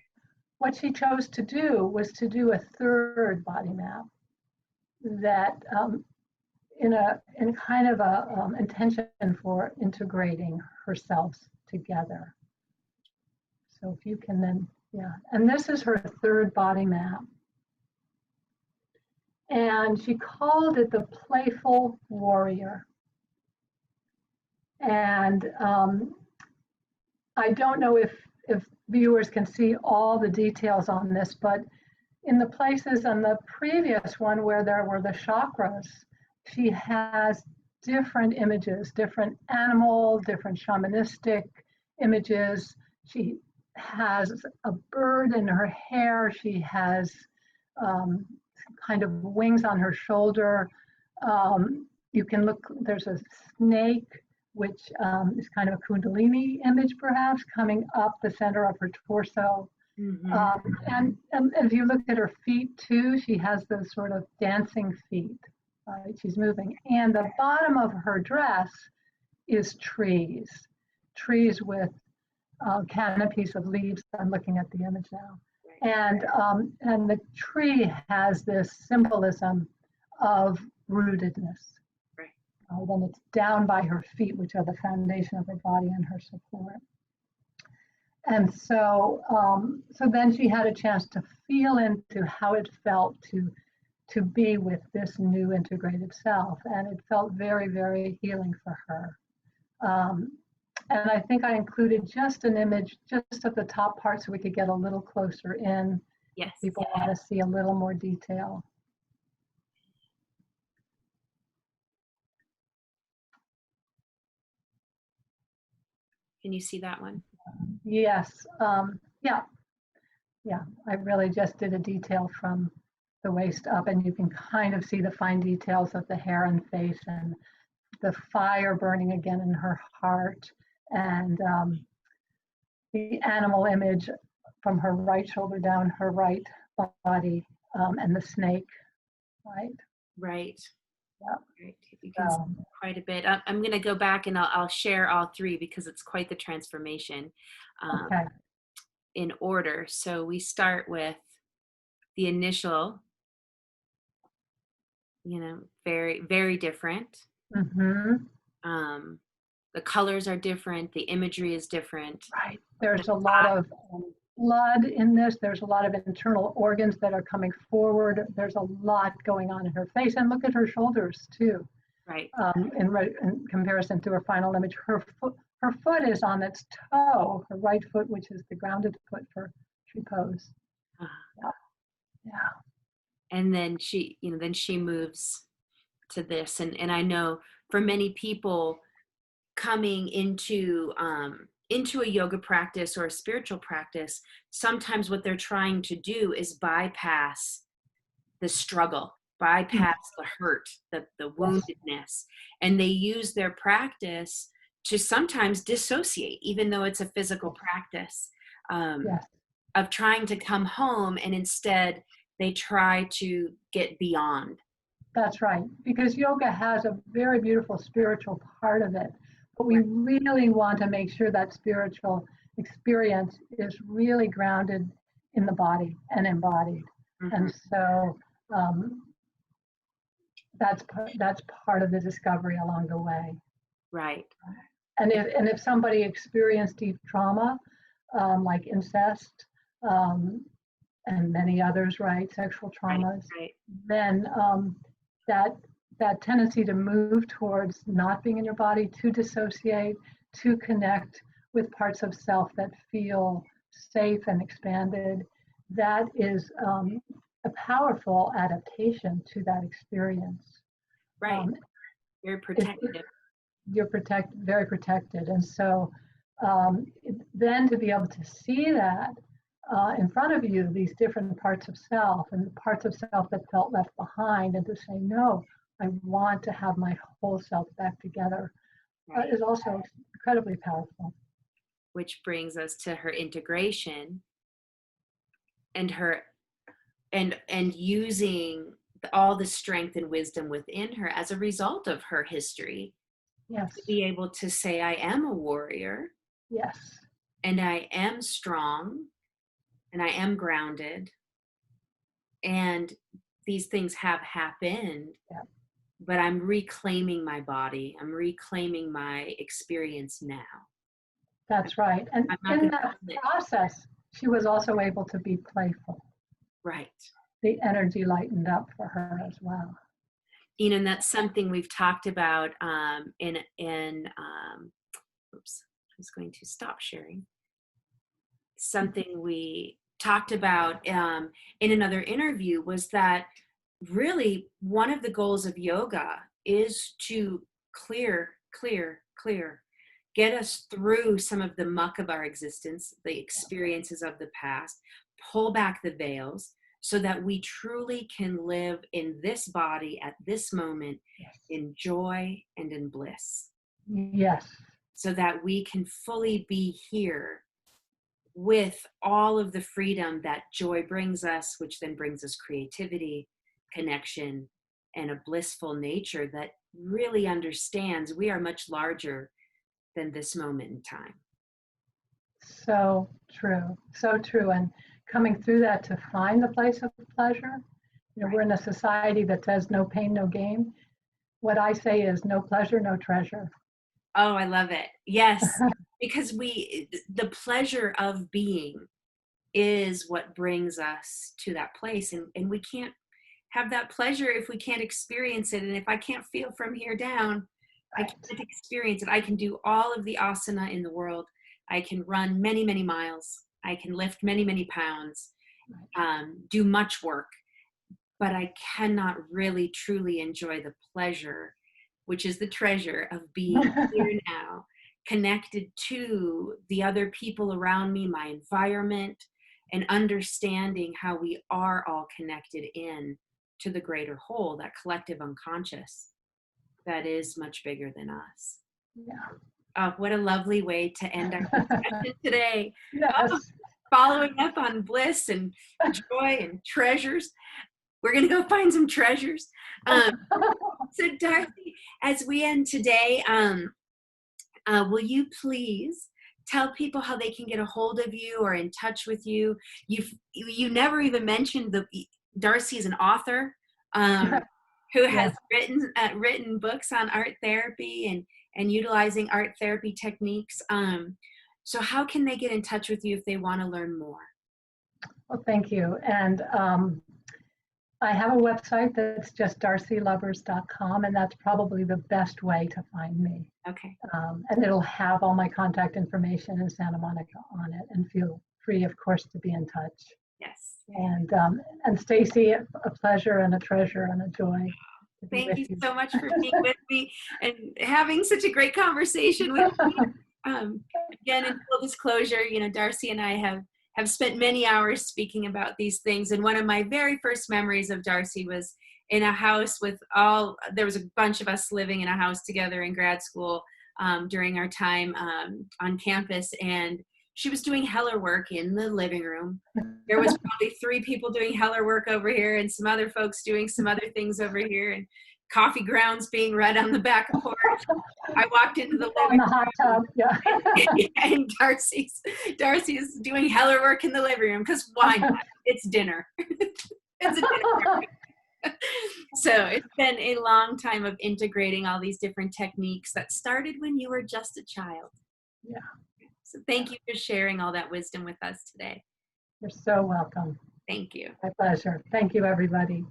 what she chose to do was to do a third body map that in kind of a intention for integrating herself together. So if you can then, yeah, and this is her third body map. And she called it the Playful Warrior. And I don't know if viewers can see all the details on this, but in the places on the previous one where there were the chakras, she has different images, different animal, different shamanistic images. She has a bird in her hair. She has kind of wings on her shoulder. You can look, there's a snake, which is kind of a Kundalini image, perhaps, coming up the center of her torso. Mm-hmm. And if you look at her feet too, she has those sort of dancing feet, right? She's moving. And the bottom of her dress is trees, trees with canopies of leaves. I'm looking at the image now. And the tree has this symbolism of rootedness. Right. Then it's down by her feet, which are the foundation of her body and her support. And so, so then she had a chance to feel into how it felt to be with this new integrated self, and it felt very, very healing for her. And I think I included just an image just at the top part so we could get a little closer in. Yes. People want to see a little more detail. Can you see that one? Yes. Yeah. Yeah. I really just did a detail from the waist up, and you can kind of see the fine details of the hair and face and the fire burning again in her heart, and the animal image from her right shoulder down her right body, and the snake, right? Right. Yeah. Right. You can see quite a bit. I'm going to go back and I'll share all three because it's quite the transformation Okay. in order. So we start with the initial, very, very different. Mm-hmm. The colors are different. The imagery is different. Right. There's a lot of blood in this. There's a lot of internal organs that are coming forward. There's a lot going on in her face. And look at her shoulders too. Right. In comparison to her final image, her foot is on its toe, her right foot, which is the grounded foot for tree pose. Yeah. Yeah. And then she moves to this. And I know for many people coming into a yoga practice or a spiritual practice, sometimes what they're trying to do is bypass the struggle, bypass the hurt, the woundedness. And they use their practice to sometimes dissociate, even though it's a physical practice, of trying to come home, and instead they try to get beyond. That's right, because yoga has a very beautiful spiritual part of it, but we really want to make sure that spiritual experience is really grounded in the body and embodied. Mm-hmm. And so that's part of the discovery along the way. Right. And if somebody experienced deep trauma, like incest, and many others, right, sexual traumas, then that tendency to move towards not being in your body, to dissociate, to connect with parts of self that feel safe and expanded, that is a powerful adaptation to that experience. Right. Very protective. You're very protected. And so then to be able to see that in front of you, these different parts of self and parts of self that felt left behind, and to say, no, I want to have my whole self back together, Right. is also incredibly powerful. Which brings us to her integration and her and using all the strength and wisdom within her as a result of her history Yes, to be able to say, I am a warrior yes, and I am strong and I am grounded and these things have happened, yeah, but I'm reclaiming my body. I'm reclaiming my experience now. that's right. And I'm not in going to that hold it. process, she was also able to be playful. Right. The energy lightened up for her as well. And that's something we've talked about oops, I was going to stop sharing. Something we talked about in another interview was that really one of the goals of yoga is to clear, get us through some of the muck of our existence, the experiences of the past, pull back the veils so that we truly can live in this body at this moment Yes, in joy and in bliss, yes, so that we can fully be here with all of the freedom that joy brings us, which then brings us creativity, connection, and a blissful nature that really understands we are much larger than this moment in time. so true, so true. And coming through that to find the place of pleasure, Right. we're in a society that says no pain, no gain. What I say is no pleasure, no treasure. Oh, I love it. Yes, because the pleasure of being is what brings us to that place. And we can't have that pleasure if we can't experience it. And if I can't feel from here down, I Right. can't experience it. I can do all of the asana in the world. I can run many, many miles. I can lift many, many pounds, do much work, but I cannot really truly enjoy the pleasure, which is the treasure of being here now, connected to the other people around me, my environment, and understanding how we are all connected in to the greater whole, that collective unconscious that is much bigger than us. Yeah. Oh, what a lovely way to end our discussion today. Oh, Yes. following up on bliss and joy and treasures. We're going to go find some treasures. So Darcy, as we end today, will you please tell people how they can get a hold of you or in touch with you? You never even mentioned Darcy is an author who has Yes. written books on art therapy and utilizing art therapy techniques. So how can they get in touch with you if they want to learn more? Well, thank you. And I have a website that's just darcylovers.com, and that's probably the best way to find me. Okay. And it'll have all my contact information in Santa Monica on it. And feel free, of course, to be in touch. Yes. And Stacy, a pleasure and a treasure and a joy to be Thank with you you. so much for being with me and having such a great conversation with me. Again, in full disclosure, Darcy and I have spent many hours speaking about these things. And one of my very first memories of Darcy was in a house there was a bunch of us living in a house together in grad school during our time on campus. And she was doing heller work in the living room. There was probably 3 people doing heller work over here and some other folks doing some other things over here, and coffee grounds being read on the back porch. I walked into the living In the hot tub, yeah. room and Darcy is doing heller work in the living room because why not? It's dinner. It's a dinner. So it's been a long time of integrating all these different techniques that started when you were just a child. Yeah. So thank you for sharing all that wisdom with us today. You're so welcome. Thank you. My pleasure. Thank you, everybody.